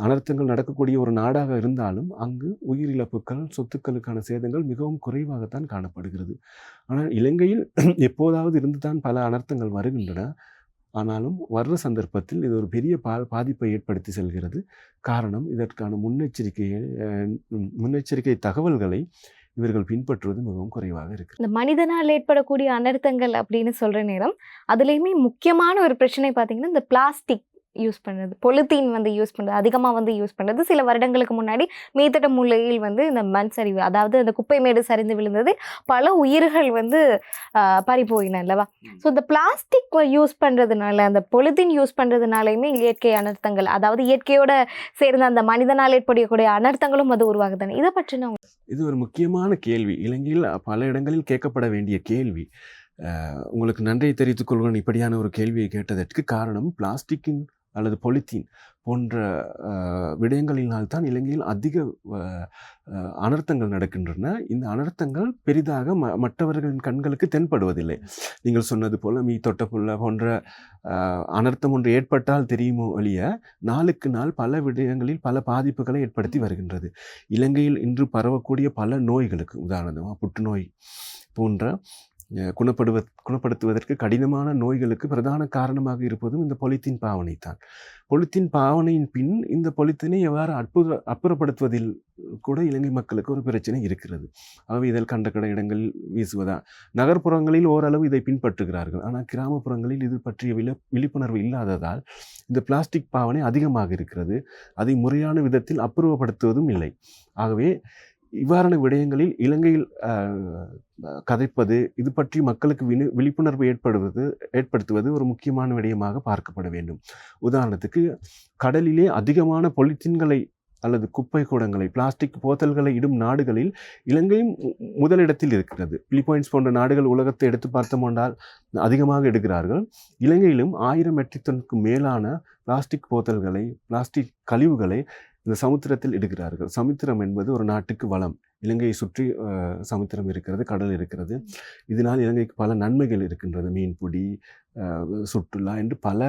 அனர்த்தங்கள் நடக்கக்கூடிய ஒரு நாடாக இருந்தாலும் அங்கு உயிரிழப்புகள், சொத்துக்களுக்கான சேதங்கள் மிகவும் குறைவாகத்தான் காணப்படுகிறது. ஆனால் இலங்கையில் எப்போதாவது இருந்து தான் பல அனர்த்தங்கள் வருகின்றன. ஆனாலும் வர்ற சந்தர்ப்பத்தில் இது ஒரு பெரிய பாதிப்பை ஏற்படுத்தி செல்கிறது. காரணம், இதற்கான முன்னெச்சரிக்கை தகவல்களை இவர்கள் பின்பற்றுவது மிகவும் குறைவாக இருக்கு. இந்த மனிதனால் ஏற்படக்கூடிய அனர்த்தங்கள் அப்படின்னு சொல்ற நேரம் அதுலேயுமே முக்கியமான ஒரு பிரச்சனை பார்த்தீங்கன்னா இந்த பிளாஸ்டிக் யூஸ் பண்ணுறது, பொலித்தீன் வந்து யூஸ் பண்ணுறது, அதிகமாக வந்து யூஸ் பண்ணுறது. சில வருடங்களுக்கு முன்னாடி மீத்தட முல்லையில் வந்து இந்த மண் சரிவு, அதாவது அந்த குப்பை மேடு சரிந்து விழுந்தது, பல உயிர்கள் வந்து பறி போயின அல்லவா? ஸோ இந்த பிளாஸ்டிக் யூஸ் பண்ணுறதுனால, அந்த பொலித்தீன் யூஸ் பண்ணுறதுனாலையுமே இயற்கை அனர்த்தங்கள், அதாவது இயற்கையோட சேர்ந்த அந்த மனிதனால் ஏற்படக்கூடிய அனர்த்தங்களும் வந்து உருவாகுதானே? இதை பற்றின இது ஒரு முக்கியமான கேள்வி. இலங்கையில் பல இடங்களில் கேட்கப்பட வேண்டிய கேள்வி. உங்களுக்கு நன்றியை தெரிவித்துக் கொள்கிறேன் இப்படியான ஒரு கேள்வியை கேட்டதற்கு. காரணம், பிளாஸ்டிக்கின் அல்லது பொலித்தீன் போன்ற விடயங்களினால்தான் இலங்கையில் அதிக அனர்த்தங்கள் நடக்கின்றன. இந்த அனர்த்தங்கள் பெரிதாக மற்றவர்களின் கண்களுக்கு தென்படுவதில்லை. நீங்கள் சொன்னது போல மீ தொட்டப்புள்ள போன்ற அனர்த்தம் ஒன்று ஏற்பட்டால் தெரியுமோ ஒழிய, நாளுக்கு நாள் பல விடயங்களில் பல பாதிப்புகளை ஏற்படுத்தி வருகின்றது. இலங்கையில் இன்று பரவக்கூடிய பல நோய்களுக்கு, உதாரணமாக புற்றுநோய் போன்ற குணப்படுத்துவதற்கு கடினமான நோய்களுக்கு பிரதான காரணமாக இருப்பதும் இந்த பொலித்தீன் பாவனை தான். பொலித்தீன் பாவனையின் பின் இந்த பொலித்தீனை எவ்வாறு அப்புறப்படுத்துவதில் கூட இலங்கை மக்களுக்கு ஒரு பிரச்சனை இருக்கிறது. ஆகவே இதில் கண்ட இடங்களில் வீசுவதா. நகர்ப்புறங்களில் ஓரளவு இதை பின்பற்றுகிறார்கள். ஆனால் கிராமப்புறங்களில் இது பற்றிய விழிப்புணர்வு இல்லாததால் இந்த பிளாஸ்டிக் பாவனை அதிகமாக இருக்கிறது. அதை முறையான விதத்தில் அப்புறப்படுத்துவதும் இல்லை. ஆகவே இவ்வாறான விடயங்களில் இலங்கையில் கதைப்பது, இது பற்றி மக்களுக்கு விழிப்புணர்வு ஏற்படுத்துவது ஒரு முக்கியமான விடயமாக பார்க்கப்பட வேண்டும். உதாரணத்துக்கு, கடலிலே அதிகமான பொலித்தீன்களை அல்லது குப்பை கூடங்களை, பிளாஸ்டிக் போத்தல்களை இடும் நாடுகளில் இலங்கையும் முதலிடத்தில் இருக்கிறது. பிலிப்பைன்ஸ் போன்ற நாடுகள் உலகத்தை எடுத்து பார்த்தோம்னால் அதிகமாக எடுக்கிறார்கள். இலங்கையிலும் 1000 மெட்ரிக் டனுக்கு மேலான பிளாஸ்டிக் போத்தல்களை, பிளாஸ்டிக் கழிவுகளை இந்த சமுத்திரத்தில் இடுகிறார்கள். சமுத்திரம் என்பது ஒரு நாட்டுக்கு வளம். இலங்கையை சுற்றி சமுத்திரம் இருக்கிறது, கடல் இருக்கிறது. இதனால் இலங்கைக்கு பல நன்மைகள் இருக்கின்றது. மீன்பிடி, சுற்றுலா என்று பல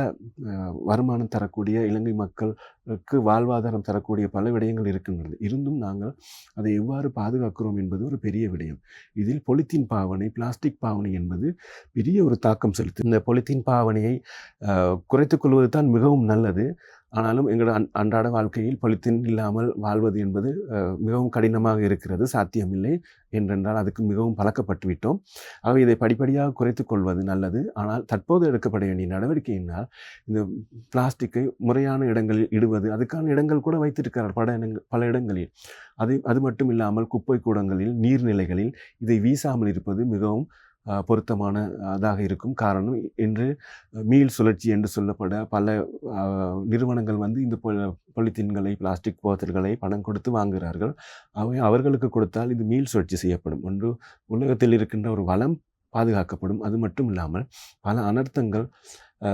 வருமானம் தரக்கூடிய, இலங்கை மக்களுக்கு வாழ்வாதாரம் தரக்கூடிய பல விடயங்கள் இருக்கின்றது. இருந்தும் நாங்கள் அதை எவ்வாறு பாதுகாக்கிறோம் என்பது ஒரு பெரிய விடயம். இதில் பொலித்தீன் பாவனை, பிளாஸ்டிக் பாவனை என்பது பெரிய ஒரு தாக்கம் செலுத்தும். இந்த பொலித்தீன் பாவனையை குறைத்துக் கொள்வது தான் மிகவும் நல்லது. ஆனாலும் எங்களோட அன்றாட வாழ்க்கையில் பொலித்தீன் இல்லாமல் வாழ்வது என்பது மிகவும் கடினமாக இருக்கிறது. சாத்தியமில்லை என்றென்றால் அதுக்கு மிகவும் பழக்கப்பட்டு விட்டோம். ஆகவே இதை படிப்படியாக குறைத்து கொள்வது நல்லது. ஆனால் தற்போது எடுக்கப்பட வேண்டிய நடவடிக்கை என்றால், இந்த பிளாஸ்டிக்கை முறையான இடங்களில் இடுவது, அதுக்கான இடங்கள் கூட வைத்திருக்கிறார் பல இடங்களில். அது மட்டும் இல்லாமல் குப்பை கூடங்களில், நீர்நிலைகளில் இதை வீசாமல் இருப்பது மிகவும் பொருத்தமான அதாக இருக்கும். காரணம், இன்று மீள் சுழற்சி என்று சொல்லப்பட பல நிறுவனங்கள் வந்து இந்த பொலித்தீன்களை, பிளாஸ்டிக் போத்தல்களை பணம் கொடுத்து வாங்குகிறார்கள். அவர்களுக்கு கொடுத்தால் இது மீள் சுழற்சி செய்யப்படும். ஒன்று, உலகத்தில் இருக்கின்ற ஒரு வளம் பாதுகாக்கப்படும். அது மட்டும் இல்லாமல் பல அனர்த்தங்கள்,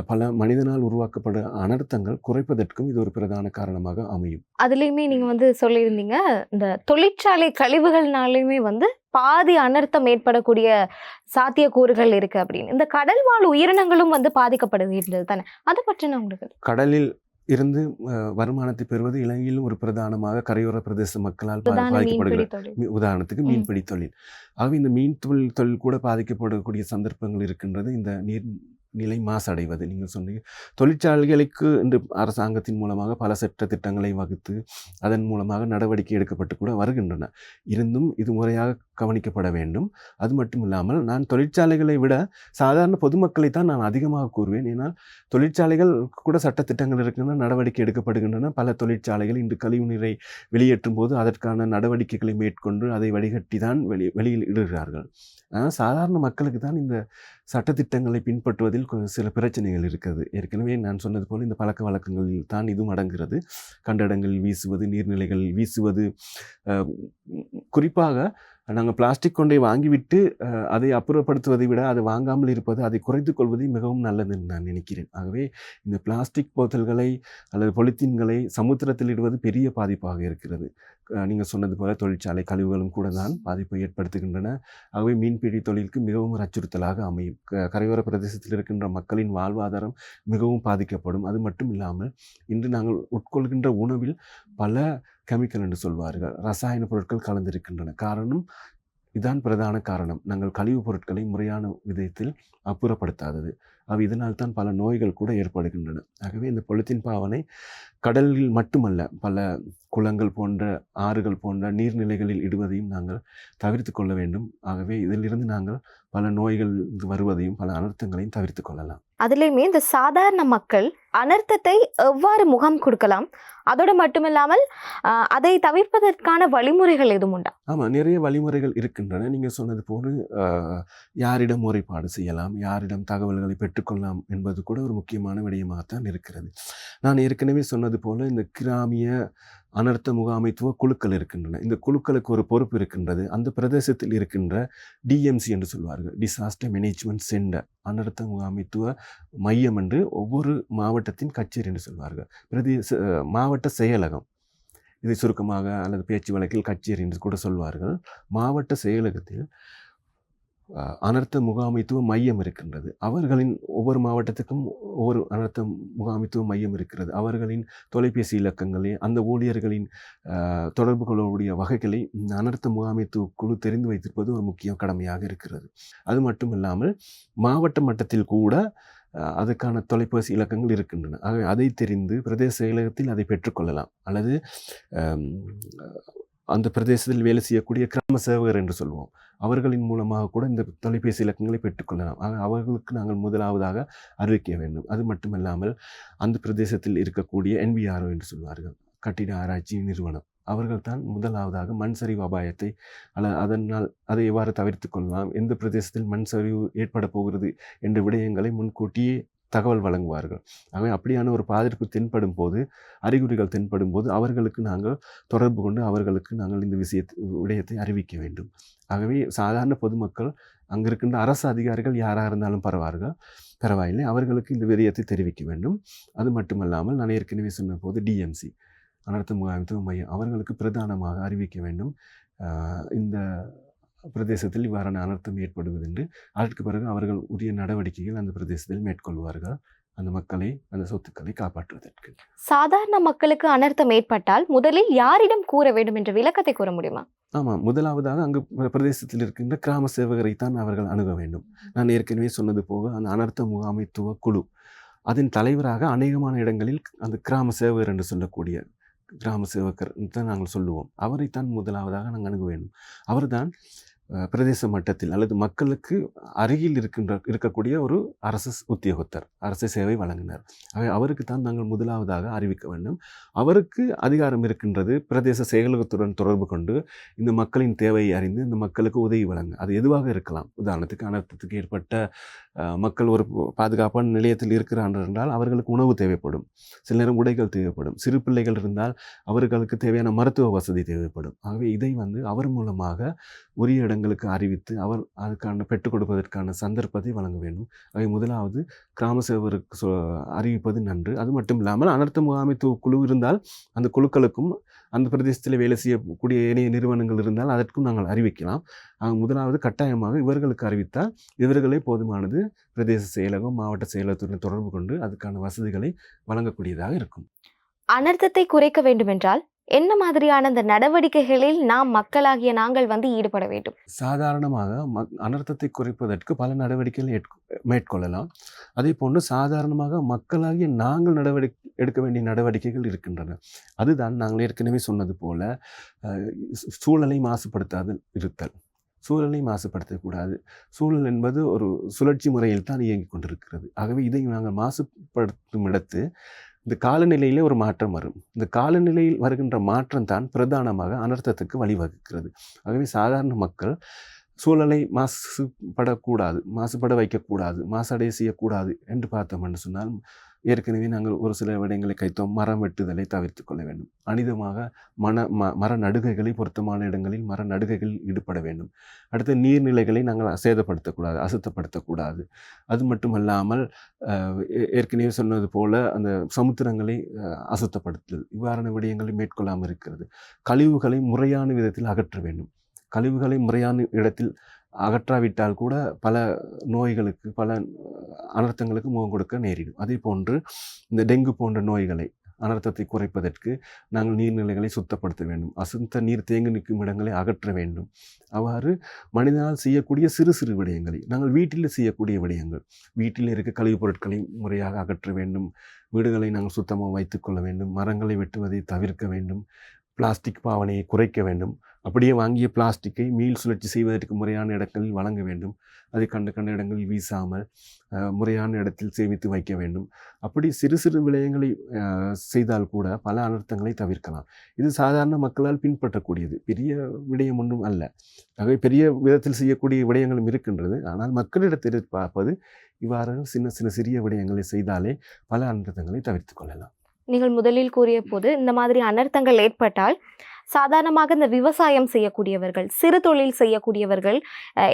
பல மனிதனால் உருவாக்கப்பட்ட அனர்த்தங்கள் குறைப்பதற்கும் இது ஒரு பிரதான காரணமாக அமையும். அதுலேயுமே நீங்கள் வந்து சொல்லியிருந்தீங்க, இந்த தொழிற்சாலை கழிவுகள்னாலையுமே வந்து பாதி அனர்த்தம் ஏற்படக்கூடிய சாத்தியக்கூறுகள் இருக்கு அப்படின்னு. இந்த கடல் வாழ் உயிரினங்களும் வந்து பாதிக்கப்படுகின்றது தானே? அதை பற்றி நான் உங்களுக்கு. கடலில் இருந்து வருமானத்தை பெறுவது இலங்கையிலும் ஒரு பிரதானமாக கரையோர பிரதேச மக்களால் பாதிக்கப்படுகிறது. உதாரணத்துக்கு மீன்பிடி தொழில். ஆகவே இந்த மீன் தொழில் கூட பாதிக்கப்படக்கூடிய சந்தர்ப்பங்கள் இருக்கின்றது. இந்த நீர்நிலை மாசடைவது, நீங்கள் சொன்னீங்க, தொழிற்சாலைகளுக்கு இன்று அரசாங்கத்தின் மூலமாக பல சட்ட திட்டங்களை வகுத்து அதன் மூலமாக நடவடிக்கை எடுக்கப்பட்டு கூட வருகின்றன. இருந்தும் இது முறையாக கவனிக்கப்பட வேண்டும். அது மட்டும் இல்லாமல், நான் தொழிற்சாலைகளை விட சாதாரண பொதுமக்களை தான் நான் அதிகமாக கூறுவேன். ஏன்னால் தொழிற்சாலைகள் கூட சட்டத்திட்டங்கள் இருக்கின்றன, நடவடிக்கை எடுக்கப்படுகின்றன. பல தொழிற்சாலைகள் இன்று கழிவு நீரை வெளியேற்றும் போது அதற்கான நடவடிக்கைகளை மேற்கொண்டு அதை வடிகட்டி தான் வெளியில் இடுகிறார்கள். ஆனால் சாதாரண மக்களுக்கு தான் இந்த சட்டத்திட்டங்களை பின்பற்றுவதில் சில பிரச்சனைகள் இருக்கிறது. ஏற்கனவே நான் சொன்னது போல் இந்த பழக்க வழக்கங்களில் தான் இதுவும் அடங்குகிறது. கண்ட இடங்களில் வீசுவது, நீர்நிலைகளில் வீசுவது, குறிப்பாக நாங்கள் பிளாஸ்டிக் கொண்டை வாங்கிவிட்டு அதை அப்புறப்படுத்துவதை விட அதை வாங்காமல் இருப்பது, அதை குறைத்து கொள்வதே மிகவும் நல்லது என்று நான் நினைக்கிறேன். ஆகவே இந்த பிளாஸ்டிக் போத்தல்களை அல்லது பொலித்தீன்களை சமுத்திரத்தில் இடுவது பெரிய பாதிப்பாக இருக்கிறது. நீங்கள் சொன்னது போல தொழிற்சாலை கழிவுகளும் கூட தான் பாதிப்பை ஏற்படுத்துகின்றன. ஆகவே மீன்பிடி தொழிலுக்கு மிகவும் ஒரு அச்சுறுத்தலாக அமையும். கரையோர பிரதேசத்தில் இருக்கின்ற மக்களின் வாழ்வாதாரம் மிகவும் பாதிக்கப்படும். அது மட்டும் இல்லாமல், இன்று நாங்கள் உட்கொள்கின்ற உணவில் பல கெமிக்கல் என்று சொல்வார்கள், ரசாயன பொருட்கள் கலந்திருக்கின்றன. காரணம், இதுதான் பிரதான காரணம், நாங்கள் கழிவுப் பொருட்களை முறையான விதத்தில் அப்புறப்படுத்தாதது. இதனால் தான் பல நோய்கள் கூட ஏற்படுகின்றன. ஆகவே இந்த பொலித்தீன் பாவனை கடலில் மட்டுமல்ல, பல குளங்கள் போன்ற ஆறுகள் போன்ற நீர்நிலைகளில் இடுவதையும் நாங்கள் தவிர்த்து கொள்ள வேண்டும். ஆகவே இதிலிருந்து நாங்கள் பல நோய்கள் வருவதையும் பல அனர்த்தங்களையும் தவிர்த்து கொள்ளலாம். அதுலேயுமே இந்த சாதாரண மக்கள் அனர்த்தத்தை எவ்வாறு முகம் கொடுக்கலாம், அதோடு மட்டுமில்லாமல் அதை தவிர்ப்பதற்கான வழிமுறைகள் எதுவும் உண்டா? ஆமாம், நிறைய வழிமுறைகள் இருக்கின்றன. நீங்கள் சொன்னது போல யாரிடம் முறைப்பாடு செய்யலாம், யாரிடம் தகவல்களை பெற்றுக்கொள்ளலாம் என்பது கூட ஒரு முக்கியமான விடயமாகத்தான் இருக்கிறது. நான் ஏற்கனவே சொன்னது போல இந்த கிராமிய அனர்த்த முகாமைத்துவ குழுக்கள் இருக்கின்றன. இந்த குழுக்களுக்கு ஒரு பொறுப்பு இருக்கின்றது. அந்த பிரதேசத்தில் இருக்கின்ற டிஎம்சி என்று சொல்வார்கள், டிசாஸ்டர் மேனேஜ்மெண்ட் சென்டர், அனர்த்த முகாமைத்துவ மையம் என்று ஒவ்வொரு மாவட்டத்தின் கச்சேரி என்று சொல்வார்கள். மாவட்ட செயலகம், இதை சுருக்கமாக அல்லது பேச்சு வழக்கில் கச்சேரி என்று கூட சொல்வார்கள். மாவட்ட செயலகத்தில் அனர்த்த முகாமைத்துவ மையம் இருக்கின்றது. அவர்களின் ஒவ்வொரு மாவட்டத்துக்கும் ஒவ்வொரு அனர்த்த முகாமைத்துவ மையம் இருக்கிறது. அவர்களின் தொலைபேசி இலக்கங்களை, அந்த ஊழியர்களின் தொடர்பு கொள்ளக்கூடிய வகைகளை இந்த அனர்த்த முகாமைத்துவ குழு தெரிந்து வைத்திருப்பது ஒரு முக்கிய கடமையாக இருக்கிறது. அது மட்டும் இல்லாமல் மாவட்ட மட்டத்தில் கூட அதுக்கான தொலைபேசி இலக்கங்கள் இருக்கின்றன. ஆகவே அதை தெரிந்து பிரதேச செயலகத்தில் அதை பெற்றுக்கொள்ளலாம். அல்லது அந்த பிரதேசத்தில் வேலை செய்யக்கூடிய கிராம சேவகர் என்று சொல்வோம், அவர்களின் மூலமாக கூட இந்த தொலைபேசி இலக்கங்களை பெற்றுக்கொள்ளலாம். ஆக அவர்களுக்கு நாங்கள் முதலாவதாக அறிவிக்க வேண்டும். அது மட்டுமல்லாமல் அந்த பிரதேசத்தில் இருக்கக்கூடிய NBRO என்று சொல்வார்கள், கட்டிட ஆராய்ச்சி நிறுவனம், அவர்கள் தான் முதலாவதாக மண் சரிவு அபாயத்தை அதனால் அதை எவ்வாறு தவிர்த்து கொள்ளலாம், எந்த பிரதேசத்தில் மண் சரிவு ஏற்பட போகிறது என்ற விடயங்களை முன்கூட்டியே தகவல் வழங்குவார்கள். ஆகவே அப்படியான ஒரு பாதிப்பு தென்படும் போது, அறிகுறிகள் தென்படும் போது அவர்களுக்கு நாங்கள் தொடர்பு கொண்டு அவர்களுக்கு நாங்கள் இந்த விடயத்தை அறிவிக்க வேண்டும். ஆகவே சாதாரண பொதுமக்கள், அங்கே இருக்கின்ற அரசு அதிகாரிகள் யாராக இருந்தாலும் பரவாயில்லை, அவர்களுக்கு இந்த விடயத்தை தெரிவிக்க வேண்டும். அது மட்டுமல்லாமல் நான் ஏற்கனவே சொன்ன போது டிஎம்சி, அனர்த்த முகாமைத்துவ மையம், அவர்களுக்கு பிரதானமாக அறிவிக்க வேண்டும் இந்த பிரதேசத்தில் இவ்வாறான அனர்த்தம் ஏற்படுவதென்று. அதற்கு பிறகு அவர்கள் உரிய நடவடிக்கைகள் அந்த பிரதேசத்தில் மேற்கொள்வார்கள், அந்த மக்களை, அந்த சொத்துக்களை காப்பாற்றுவதற்கு. சாதாரண மக்களுக்கு அனர்த்தம் ஏற்பட்டால் முதலில் யாரிடம் கூற வேண்டும் என்ற விளக்கத்தை கூற முடியுமா? ஆமாம், முதலாவதாக அங்கு பிரதேசத்தில் இருக்கின்ற கிராம சேவகரை தான் அவர்கள் அணுக வேண்டும். நான் ஏற்கனவே சொன்னது போக அந்த அனர்த்த முகாமைத்துவ குழு, அதன் தலைவராக அநேகமான இடங்களில் அந்த கிராம சேவகர் என்று சொல்லக்கூடிய கிராம சேவகர் தான் நாங்கள் சொல்லுவோம். அவரைத்தான் முதலாவதாக நாங்கள் அணுக வேண்டும். அவர்தான் பிரதேச மட்டத்தில் அல்லது மக்களுக்கு அருகில் இருக்கக்கூடிய ஒரு அரசு உத்தியோகத்தர், அரசு சேவை வழங்கினார். அவருக்கு தான் நாங்கள் முதலாவதாக அறிவிக்க வேண்டும். அவருக்கு அதிகாரம் இருக்கின்றது பிரதேச செயலகத்துடன் தொடர்பு கொண்டு இந்த மக்களின் தேவையை அறிந்து இந்த மக்களுக்கு உதவி வழங்க. அது எதுவாக இருக்கலாம். உதாரணத்துக்கு அனர்த்தத்துக்கு ஏற்பட்ட மக்கள் ஒரு பாதுகாப்பான நிலையத்தில் இருக்கிறார்கள் என்றால் அவர்களுக்கு உணவு தேவைப்படும், சில நேரம் உடைகள் தேவைப்படும், சிறு பிள்ளைகள் இருந்தால் அவர்களுக்கு தேவையான மருத்துவ வசதி தேவைப்படும். ஆகவே இதை அவர் மூலமாக உரிய இடங்களுக்கு அறிவித்து அவர் அதுக்கான பெற்றுக் கொடுப்பதற்கான சந்தர்ப்பத்தை வழங்க வேண்டும். அவை முதலாவது கிராம சேவருக்கு அறிவிப்பது நன்று. அது மட்டும் இல்லாமல் அனர்த்த முகாமைத்துவ குழு இருந்தால் அந்த குழுக்களுக்கும் அந்த பிரதேசத்தில் வேலை செய்யக்கூடிய ஏனைய நிறுவனங்கள் இருந்தால் அதற்கும் நாங்கள் அறிவிக்கலாம். முதலாவது கட்டாயமாக இவர்களுக்கு அறிவித்தால் இவர்களே போதுமானது பிரதேச செயலகம், மாவட்ட செயலகத்துடன் தொடர்பு கொண்டு அதுக்கான வசதிகளை வழங்கக்கூடியதாக இருக்கும். அனர்த்தத்தை குறைக்க வேண்டுமென்றால் என்ன மாதிரியான அந்த நடவடிக்கைகளில் நாம் மக்களாகிய நாங்கள் ஈடுபட வேண்டும்? சாதாரணமாக அனர்த்தத்தை குறைப்பதற்கு பல நடவடிக்கைகள் மேற்கொள்ளலாம். அதே போன்று சாதாரணமாக மக்களாகிய நாங்கள் எடுக்க வேண்டிய நடவடிக்கைகள் இருக்கின்றன. அதுதான் நாங்கள் ஏற்கனவே சொன்னது போல சூழலை மாசுபடுத்தாது இருத்தல். சூழலை மாசுபடுத்தக்கூடாது. சூழல் என்பது ஒரு சுழற்சி முறையில் தான் இயங்கிக் கொண்டிருக்கிறது. ஆகவே இதை நாங்கள் மாசுபடுத்தும் இடத்து இந்த காலநிலையிலே ஒரு மாற்றம் வரும். இந்த காலநிலையில் வருகின்ற மாற்றம் தான் பிரதானமாக அனர்த்தத்துக்கு வழிவகுக்கிறது. ஆகவே சாதாரண மக்கள் சூழலை மாசுபட வைக்கக்கூடாது, மாசடைய செய்யக்கூடாது என்று பார்த்தோம் என்று சொன்னால், ஏற்கனவே நாங்கள் ஒரு சில விடயங்களை கைத்தோம். மரம் வெட்டுதலை தவிர்த்து கொள்ள வேண்டும். அனிதமாக மர நடுகைகளை பொருத்தமான இடங்களில் மர நடுகைகளில் ஈடுபட வேண்டும். அடுத்த நீர்நிலைகளை நாங்கள் சேதப்படுத்தக்கூடாது, அசுத்தப்படுத்தக்கூடாது. அது மட்டுமல்லாமல் ஏற்கனவே சொன்னது போல அந்த சமுத்திரங்களை அசுத்தப்படுத்துதல், இவ்வாறான விடயங்களை மேற்கொள்ளாமல் இருக்கிறது. கழிவுகளை முறையான விதத்தில் அகற்ற வேண்டும். கழிவுகளை முறையான இடத்தில் அகற்றாவிட்டால் கூட பல நோய்களுக்கு, பல அனர்த்தங்களுக்கு முகம் கொடுக்க நேரிடும். அதே போன்று இந்த டெங்கு போன்ற நோய்களை, அனர்த்தத்தை குறைப்பதற்கு நாங்கள் நீர்நிலைகளை சுத்தப்படுத்த வேண்டும். அசுத்த நீர் தேங்கி நிற்கும் இடங்களை அகற்ற வேண்டும். அவ்வாறு மனிதனால் செய்யக்கூடிய சிறு சிறு விடயங்களை, நாங்கள் வீட்டில் செய்யக்கூடிய விடயங்கள், வீட்டில் இருக்க கழிவுப் பொருட்களை முறையாக அகற்ற வேண்டும். வீடுகளை நாங்கள் சுத்தமாக வைத்துக்கொள்ள வேண்டும். மரங்களை வெட்டுவதை தவிர்க்க வேண்டும். பிளாஸ்டிக் பாவனையை குறைக்க வேண்டும். அப்படியே வாங்கிய பிளாஸ்டிக்கை மீள் சுழற்சி செய்வதற்கு முறையான இடங்களில் வழங்க வேண்டும். அதை கண்ட கண்ட இடங்களில் வீசாமல் முறையான இடத்தில் சேமித்து வைக்க வேண்டும். அப்படி சிறு சிறு விடயங்களை செய்தால் கூட பல அனர்த்தங்களை தவிர்க்கலாம். இது சாதாரண மக்களால் பின்பற்றக்கூடியது, பெரிய விடயம் ஒன்றும் அல்ல. ஆகவே பெரிய விதத்தில் செய்யக்கூடிய விடயங்களும் இருக்கின்றது. ஆனால் மக்களிடத்தில் பார்ப்பது இவ்வாறு சின்ன சிறிய விடயங்களை செய்தாலே பல அனர்த்தங்களை தவிர்த்து கொள்ளலாம். நீங்கள் முதலில் கூறிய போது இந்த மாதிரி அனர்த்தங்கள் ஏற்பட்டால் சாதாரணமாக இந்த விவசாயம் செய்யக்கூடியவர்கள், சிறு தொழில் செய்யக்கூடியவர்கள்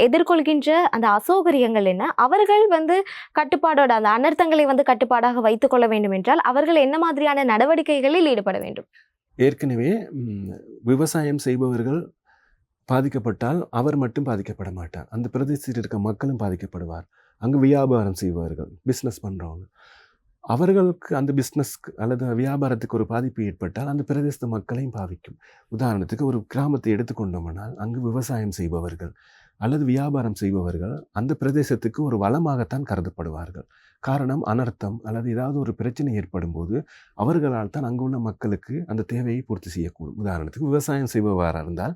எதிர்கொள்கின்ற அந்த அசௌகரியங்கள் என்ன, அவர்கள் கட்டுப்பாடோட அந்த அனர்த்தங்களை கட்டுப்பாடாக வைத்துக்கொள்ள வேண்டும் என்றால் அவர்கள் என்ன மாதிரியான நடவடிக்கைகளில் ஈடுபட வேண்டும்? ஏற்கனவே விவசாயம் செய்பவர்கள் பாதிக்கப்பட்டால் அவர் மட்டும் பாதிக்கப்பட மாட்டார், அந்த பிரதேசத்தில் இருக்க மக்களும் பாதிக்கப்படுவார். அங்கு வியாபாரம் செய்பவர்கள், பிஸ்னஸ் பண்ணுறவங்க, அவர்களுக்கு அந்த பிஸ்னஸ்க்கு அல்லது வியாபாரத்துக்கு ஒரு பாதிப்பு ஏற்பட்டால் அந்த பிரதேச மக்களையும் பாதிக்கும். உதாரணத்துக்கு ஒரு கிராமத்தை எடுத்துக்கொண்டோம்னால் அங்கு விவசாயம் செய்பவர்கள் அல்லது வியாபாரம் செய்பவர்கள் அந்த பிரதேசத்துக்கு ஒரு வளமாகத்தான் கருதப்படுவார்கள். காரணம், அனர்த்தம் அல்லது ஏதாவது ஒரு பிரச்சனை ஏற்படும் போது அவர்களால் தான் அங்குள்ள மக்களுக்கு அந்த தேவையை பூர்த்தி செய்யக்கூடும். உதாரணத்துக்கு விவசாயம் செய்பவராக இருந்தால்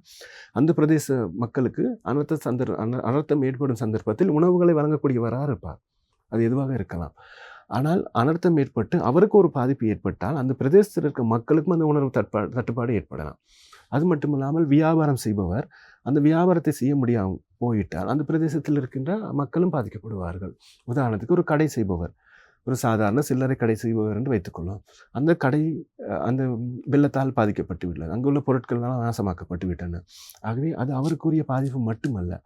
அந்த பிரதேச மக்களுக்கு அனர்த்தம் ஏற்படும் சந்தர்ப்பத்தில் உணவுகளை வழங்கக்கூடியவராக இருப்பார். அது எதுவாக இருக்கலாம். ஆனால் அனர்த்தம் ஏற்பட்டு அவருக்கு ஒரு பாதிப்பு ஏற்பட்டால் அந்த பிரதேசத்தில் இருக்க மக்களுக்கும் அந்த உணர்வு தட்டுப்பாடு ஏற்படலாம். அது மட்டும் இல்லாமல் வியாபாரம் செய்பவர் அந்த வியாபாரத்தை செய்ய முடியாமல் போயிட்டால் அந்த பிரதேசத்தில் இருக்கின்ற மக்களும் பாதிக்கப்படுவார்கள். உதாரணத்துக்கு ஒரு கடை செய்பவர், ஒரு சாதாரண சில்லறை கடை செய்பவர் என்று வைத்துக்கொள்ளும். அந்த கடை அந்த வெள்ளத்தால் பாதிக்கப்பட்டு விட்டது, அங்குள்ள பொருட்கள்லாம் நாசமாக்கப்பட்டு விட்டன. ஆகவே அது அவருக்குரிய பாதிப்பு மட்டுமல்ல,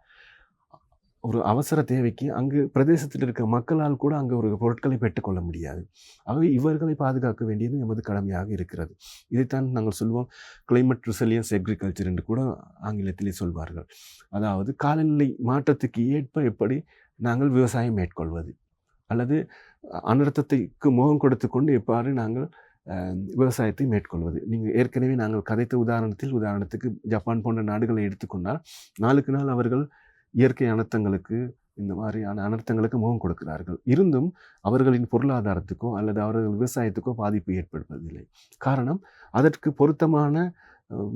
ஒரு அவசர தேவைக்கு அங்கு பிரதேசத்தில் இருக்கிற மக்களால் கூட அங்கு ஒரு பொருட்களை பெற்றுக்கொள்ள முடியாது. ஆகவே இவர்களை பாதுகாக்க வேண்டியது எமது கடமையாக இருக்கிறது. இதைத்தான் நாங்கள் சொல்வோம் கிளைமேட் ரெசிலியன்ஸ் அக்ரிகல்ச்சர் என்று கூட ஆங்கிலத்திலே சொல்வார்கள். அதாவது காலநிலை மாற்றத்துக்கு ஏற்ப எப்படி நாங்கள் விவசாயம் மேற்கொள்வது அல்லது அனர்த்தத்துக்கு முகம் கொடுத்து கொண்டு எவ்வாறு நாங்கள் விவசாயத்தை மேற்கொள்வது. நீங்கள் ஏற்கனவே நாங்கள் கதைத்த உதாரணத்துக்கு ஜப்பான் போன்ற நாடுகளை எடுத்துக்கொண்டால் நாளுக்கு நாள் அவர்கள் இயற்கை அனர்த்தங்களுக்கு, இந்த மாதிரியான அனர்த்தங்களுக்கு முகம் கொடுக்கிறார்கள். இருந்தும் அவர்களின் பொருளாதாரத்துக்கோ அல்லது அவர்கள் விவசாயத்துக்கோ பாதிப்பு ஏற்படுவதில்லை. காரணம், அதற்கு பொருத்தமான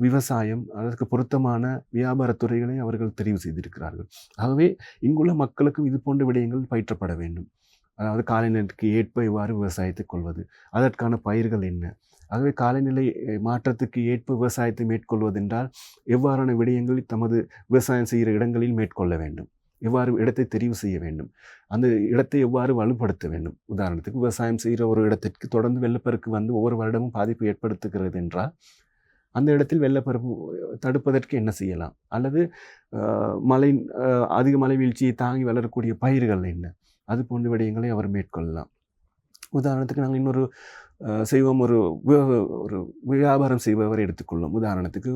விவசாயம், அதற்கு பொருத்தமான வியாபாரத்துறைகளை அவர்கள் தெரிவு செய்திருக்கிறார்கள். ஆகவே இங்குள்ள மக்களுக்கும் இது போன்ற விடயங்கள் பயிற்றப்பட வேண்டும். அதாவது காலநிலைக்கு ஏற்ப இவ்வாறு விவசாயத்தை கொள்வது, அதற்கான பயிர்கள் என்ன. ஆகவே காலநிலை மாற்றத்துக்கு ஏற்ப விவசாயத்தை மேற்கொள்வதென்றால் எவ்வாறான விடயங்களை தமது விவசாயம் செய்கிற இடங்களில் மேற்கொள்ள வேண்டும், எவ்வாறு இடத்தை தெரிவு செய்ய வேண்டும், அந்த இடத்தை எவ்வாறு வலுப்படுத்த வேண்டும். உதாரணத்துக்கு விவசாயம் செய்கிற ஒரு இடத்திற்கு தொடர்ந்து வெள்ளப்பெருக்கு ஒவ்வொரு வருடமும் பாதிப்பு ஏற்படுத்துகிறது என்றால் அந்த இடத்தில் வெள்ளப்பெருக்கு தடுப்பதற்கு என்ன செய்யலாம், அல்லது அதிக மழை வீழ்ச்சியை தாங்கி வளரக்கூடிய பயிர்கள் என்ன, அது போன்ற விடயங்களை அவர் மேற்கொள்ளலாம். உதாரணத்துக்கு நாங்கள் இன்னொரு செய்வோம், ஒரு வியாபாரம் செய்பவரை எடுத்துக்கொள்ளும். உதாரணத்துக்கு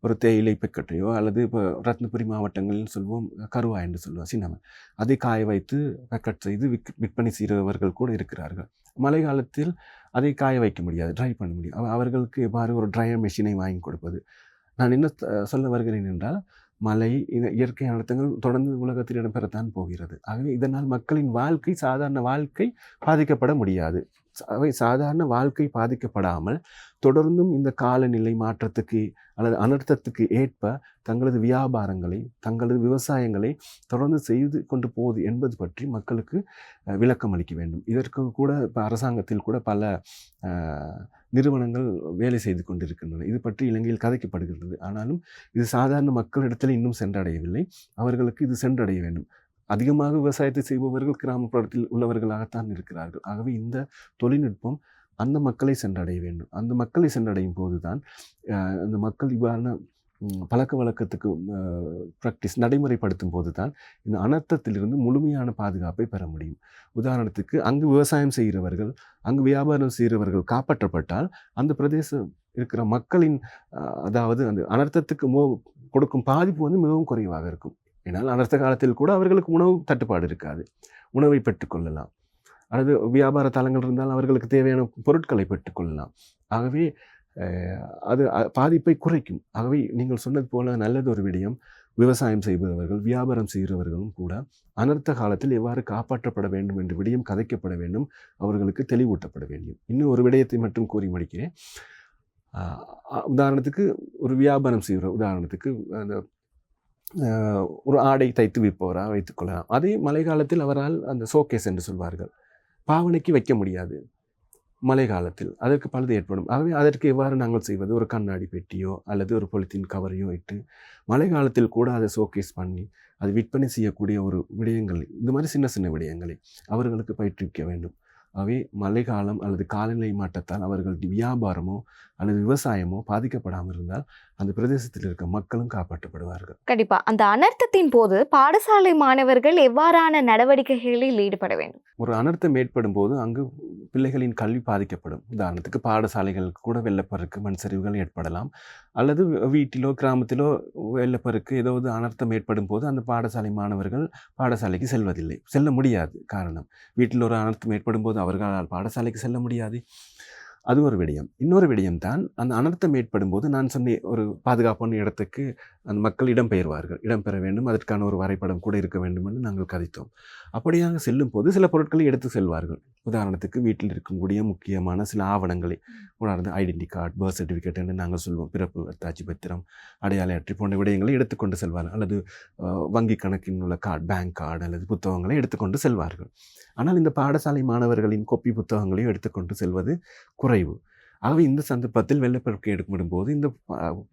ஒரு தேயிலை பெக்கட்டையோ அல்லது இப்போ ரத்னபுரி மாவட்டங்களில் சொல்வோம் கருவா என்று சொல்லுவோம், சின்னமன், அதை காய வைத்து பேக்கெட் செய்து விற்பனை செய்கிறவர்கள் கூட இருக்கிறார்கள். மழை காலத்தில் அதை காய வைக்க முடியாது, ட்ரை பண்ண முடியும். அவர்களுக்கு எவ்வாறு ஒரு ட்ரையர் மெஷினை வாங்கி கொடுப்பது. நான் என்ன சொல்ல வருகிறேன் என்றால், மழை, இயற்கை அனர்த்தங்கள் தொடர்ந்து உலகத்தில் இடம்பெறத்தான் போகிறது. ஆகவே இதனால் மக்களின் வாழ்க்கை, சாதாரண வாழ்க்கை பாதிக்கப்பட முடியாது. அவை சாதாரண வாழ்க்கை பாதிக்கப்படாமல் தொடர்ந்தும் இந்த காலநிலை மாற்றத்துக்கு அல்லது அனர்த்தத்துக்கு ஏற்ப தங்களது வியாபாரங்களை, தங்களது விவசாயங்களை தொடர்ந்து செய்து கொண்டு போவது என்பது பற்றி மக்களுக்கு விளக்கம் அளிக்க வேண்டும். இதற்கு கூட இப்போ அரசாங்கத்தில் கூட பல நிறுவனங்கள் வேலை செய்து கொண்டிருக்கின்றன. இது பற்றி இலங்கையில் கதைக்கப்படுகிறது. ஆனாலும் இது சாதாரண மக்களிடத்தில் இன்னும் சென்றடையவில்லை. அவர்களுக்கு இது சென்றடைய வேண்டும். அதிகமாக விவசாயத்தை செய்பவர்கள் கிராமப்புறத்தில் உள்ளவர்களாகத்தான் இருக்கிறார்கள். ஆகவே இந்த தொழில்நுட்பம் அந்த மக்களை சென்றடைய வேண்டும். அந்த மக்களை சென்றடையும் போது தான் அந்த மக்கள் இவ்வாறான பழக்க வழக்கத்துக்கு ப்ராக்டிஸ் நடைமுறைப்படுத்தும் போது தான் இந்த அனர்த்தத்திலிருந்து முழுமையான பாதுகாப்பை பெற முடியும். உதாரணத்துக்கு அங்கு விவசாயம் செய்கிறவர்கள், அங்கு வியாபாரம் செய்கிறவர்கள் காப்பாற்றப்பட்டால் அந்த பிரதேசம் இருக்கிற மக்களின் அதாவது அந்த அனர்த்தத்துக்கு கொடுக்கும் பாதிப்பு மிகவும் குறைவாக இருக்கும். ஏன்னால் அனர்த்த காலத்தில் கூட அவர்களுக்கு உணவு தட்டுப்பாடு இருக்காது, உணவை பெற்றுக்கொள்ளலாம். அல்லது வியாபார தலங்கள் இருந்தால் அவர்களுக்கு தேவையான பொருட்களை பெற்றுக்கொள்ளலாம். ஆகவே அது பாதிப்பை குறைக்கும். ஆகவே நீங்கள் சொன்னது போல நல்லது ஒரு விடயம், விவசாயம் செய்பவர்கள், வியாபாரம் செய்கிறவர்களும் கூட அனர்த்த காலத்தில் எவ்வாறு காப்பாற்றப்பட வேண்டும் என்ற விடயம் கதைக்கப்பட வேண்டும், அவர்களுக்கு தெளிவூட்டப்பட வேண்டும். இன்னும் ஒரு விடயத்தை மட்டும் கூறி முடிக்கிறேன். உதாரணத்துக்கு ஒரு வியாபாரம் செய்கிற உதாரணத்துக்கு அந்த ஒரு ஆடை தைத்து விற்பவராக வைத்துக்கொள்ளலாம். அதே மழை காலத்தில் அவரால் அந்த ஷோகேஸ் என்று சொல்வார்கள், பாவனைக்கு வைக்க முடியாது. மழை காலத்தில் அதற்கு பழுது ஏற்படும். ஆகவே அதற்கு எவ்வாறு நாங்கள் செய்வது? ஒரு கண்ணாடி பெட்டியோ அல்லது ஒரு பொலித்தீன் கவரையோ இட்டு மழை காலத்தில் கூட அதை ஷோகேஸ் பண்ணி அது விற்பனை செய்யக்கூடிய ஒரு விடயங்கள், இந்த மாதிரி சின்ன சின்ன விடயங்களை அவர்களுக்கு பயிற்றுவிக்க வேண்டும். ஆகவே மழை காலம் அல்லது காலநிலை மாற்றத்தால் அவர்கள் வியாபாரமோ அல்லது விவசாயமோ பாதிக்கப்படாமல் இருந்தால் அந்த பிரதேசத்தில் இருக்க மக்களும் காப்பாற்றப்படுவார்கள். கண்டிப்பா. அந்த அனர்த்தத்தின் போது பாடசாலை மாணவர்கள் எவ்வாறான நடவடிக்கைகளில் ஈடுபட வேண்டும்? ஒரு அனர்த்தம் ஏற்படும் போது அங்கு பிள்ளைகளின் கல்வி பாதிக்கப்படும். உதாரணத்துக்கு பாடசாலைகளுக்கு கூட வெள்ளப்பெருக்கு, மண் சரிவுகள் ஏற்படலாம். அல்லது வீட்டிலோ கிராமத்திலோ வெள்ளப்பெருக்கு ஏதாவது அனர்த்தம் ஏற்படும் போது அந்த பாடசாலை மாணவர்கள் பாடசாலைக்கு செல்வதில்லை, செல்ல முடியாது. காரணம், வீட்டில் ஒரு அனர்த்தம் ஏற்படும் போது அவர்களால் பாடசாலைக்கு செல்ல முடியாது. அது ஒரு விடயம். இன்னொரு விடயம் தான், அந்த அனர்த்தம் ஏற்படும் போது நான் சொன்னேன், ஒரு பாதுகாப்பான இடத்துக்கு அந்த மக்கள் இடம்பெயர்வார்கள். இடம்பெற வேண்டும், அதற்கான ஒரு வரைபடம் கூட இருக்க வேண்டும் என்று நாங்கள் கதைத்தோம். அப்படியாக செல்லும் போது சில பொருட்களை எடுத்து செல்வார்கள். உதாரணத்துக்கு வீட்டில் இருக்கக்கூடிய முக்கியமான சில ஆவணங்களை, உதாரணத்து ஐடென்டி கார்டு, பர்த் சர்டிஃபிகேட் என்று நாங்கள் சொல்வோம், பிறப்பு அத்தாட்சி பத்திரம், அடையாள அட்டை போன்ற விடயங்களை எடுத்துக்கொண்டு செல்வார்கள். அல்லது வங்கி கணக்கில் உள்ள கார்டு, பேங்க் கார்டு அல்லது புத்தகங்களை எடுத்துக்கொண்டு செல்வார்கள். ஆனால் இந்த பாடசாலை மாணவர்களின் கொப்பி புத்தகங்களையும் எடுத்துக்கொண்டு செல்வது குறைவு. ஆகவே இந்த சந்தர்ப்பத்தில் வெள்ளப்பெருக்கு ஏற்படும் போது இந்த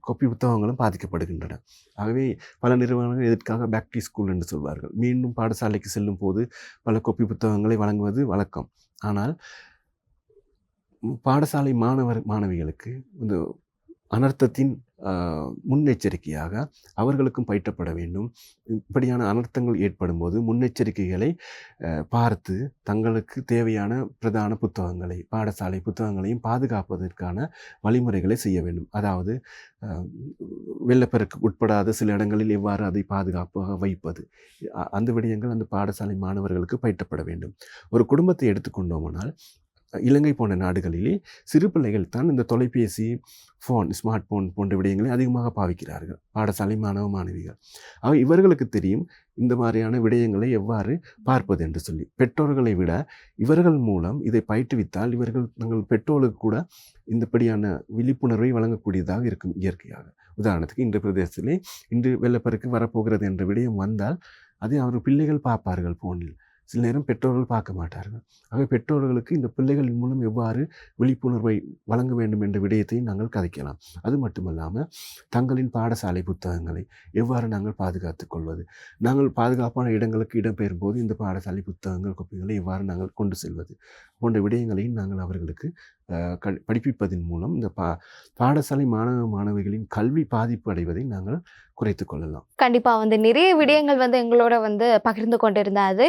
கொப்பி புத்தகங்களும் பாதிக்கப்படுகின்றன. ஆகவே பல நிறுவனங்கள் இதற்காக பேக் டு ஸ்கூல் என்று சொல்வார்கள். மீண்டும் பாடசாலைக்கு செல்லும் போது பல கொப்பி புத்தகங்களை வழங்குவது வழக்கம். ஆனால் பாடசாலை மாணவிகளுக்கு இந்த அனர்த்தத்தின் முன்னெச்சரிக்கையாக அவர்களுக்கும் பயிற்றப்பட வேண்டும். இப்படியான அனர்த்தங்கள் ஏற்படும் போது முன்னெச்சரிக்கைகளை பார்த்து தங்களுக்கு தேவையான பிரதான புத்தகங்களை, பாடசாலை புத்தகங்களையும் பாதுகாப்பதற்கான வழிமுறைகளை செய்ய வேண்டும். அதாவது வெள்ளப்பெருக்கு உட்படாத சில இடங்களில் எவ்வாறு அதை பாதுகாப்பாக வைப்பது, அந்த விடயங்கள் அந்த பாடசாலை மாணவர்களுக்கு பயிற்றப்பட வேண்டும். ஒரு குடும்பத்தை எடுத்துக்கொண்டோமானால் இலங்கை போன்ற நாடுகளிலே சிறு பிள்ளைகள் தான் இந்த தொலைபேசி, ஃபோன், ஸ்மார்ட் ஃபோன் போன்ற விடயங்களை அதிகமாக பாவிக்கிறார்கள், பாடசாலை மாணவ மாணவிகள். இவர்களுக்கு தெரியும் இந்த மாதிரியான விடயங்களை எவ்வாறு பார்ப்பது என்று சொல்லி. பெற்றோர்களை விட இவர்கள் மூலம் இதை பயிற்றுவித்தால் இவர்கள் தங்கள் பெற்றோர்களுக்கு கூட இந்தபடியான விழிப்புணர்வை வழங்கக்கூடியதாக இருக்கும் இயற்கையாக. உதாரணத்துக்கு இன்று பிரதேசத்திலே இன்று வெள்ளப்பெருக்கு வரப்போகிறது என்ற விடயம் வந்தால் அதை அவர் பிள்ளைகள் பார்ப்பார்கள் ஃபோனில். சில நேரம் பெற்றோர்கள் பார்க்க மாட்டார்கள். ஆகவே பெற்றோர்களுக்கு இந்த பிள்ளைகளின் மூலம் எவ்வாறு விழிப்புணர்வை வழங்க வேண்டும் என்ற விடயத்தை நாங்கள் கதைக்கலாம். அது மட்டுமல்லாமல் தங்களின் பாடசாலை புத்தகங்களை எவ்வாறு நாங்கள் பாதுகாத்துக் கொள்வது, நாங்கள் பாதுகாப்பான இடங்களுக்கு இடம்பெயரும் போது இந்த பாடசாலை புத்தகங்கள், கோப்பிகளை எவ்வாறு நாங்கள் கொண்டு செல்வது போன்ற விடயங்களையும் நாங்கள் அவர்களுக்கு படிப்பிப்பதன் மூலம் இந்த பாடசாலை மாணவ மாணவிகளின் கல்வி பாதிப்பு அடைவதை நாங்கள் குறைத்து கொள்ளலாம். கண்டிப்பாக நிறைய விடயங்கள் எங்களோட பகிர்ந்து கொண்டிருந்தாது.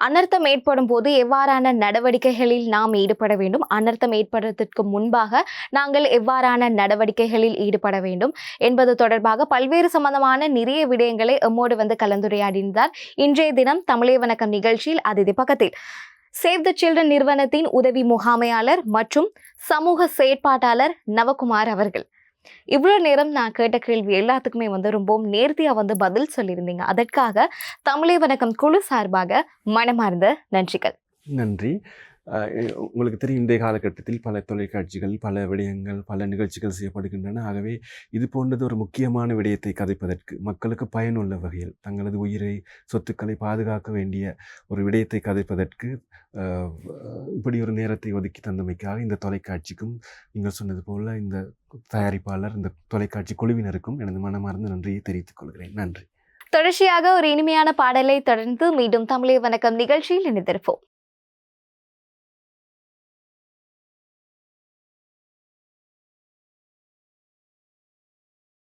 அனர்த்தம் ஏற்படும் போது எவ்வாறான நடவடிக்கைகளில் நாம் ஈடுபட வேண்டும், அனர்த்தம் ஏற்படுவதற்கு முன்பாக நாங்கள் எவ்வாறான நடவடிக்கைகளில் ஈடுபட வேண்டும் என்பது தொடர்பாக பல்வேறு சம்பந்தமான நிறைய விடயங்களை எம்மோடு கலந்துரையாடினார். இன்றைய தினம் தமிழே வணக்கம் நிகழ்ச்சியில் அதிதி பக்கத்தில் சேவ் த சில்ட்ரன் நிறுவனத்தின் உதவி முகாமையாளர் மற்றும் சமூக செயற்பாட்டாளர் நவகுமார் அவர்கள். இவ்வளவு நேரம் நான் கேட்ட கேள்வி எல்லாத்துக்குமே ரொம்பவும் நேர்த்தியா பதில் சொல்லியிருந்தீங்க. அதற்காக தமிழே வணக்கம் குழு சார்பாக மனமார்ந்த நன்றிகள். நன்றி. உங்களுக்கு தெரியும், இன்றைய காலகட்டத்தில் பல தொலைக்காட்சிகள், பல விடயங்கள், பல நிகழ்ச்சிகள் செய்யப்படுகின்றன. ஆகவே இது போன்றது ஒரு முக்கியமான விடயத்தை கதைப்பதற்கு, மக்களுக்கு பயனுள்ள வகையில் தங்களது உயிரை, சொத்துக்களை பாதுகாக்க வேண்டிய ஒரு விடயத்தை கதைப்பதற்கு இப்படி ஒரு நேரத்தை ஒதுக்கி தந்தமைக்காக இந்த தொலைக்காட்சிக்கும், நீங்கள் சொன்னது போல இந்த தயாரிப்பாளர், இந்த தொலைக்காட்சி குழுவினருக்கும் எனது மனமார்ந்த நன்றியை தெரிவித்துக் கொள்கிறேன். நன்றி. தொடர்ச்சியாக ஒரு இனிமையான பாடலை தொடர்ந்து மீண்டும் தமிழே வணக்கம் நிகழ்ச்சியில் இணைந்திருப்போம்.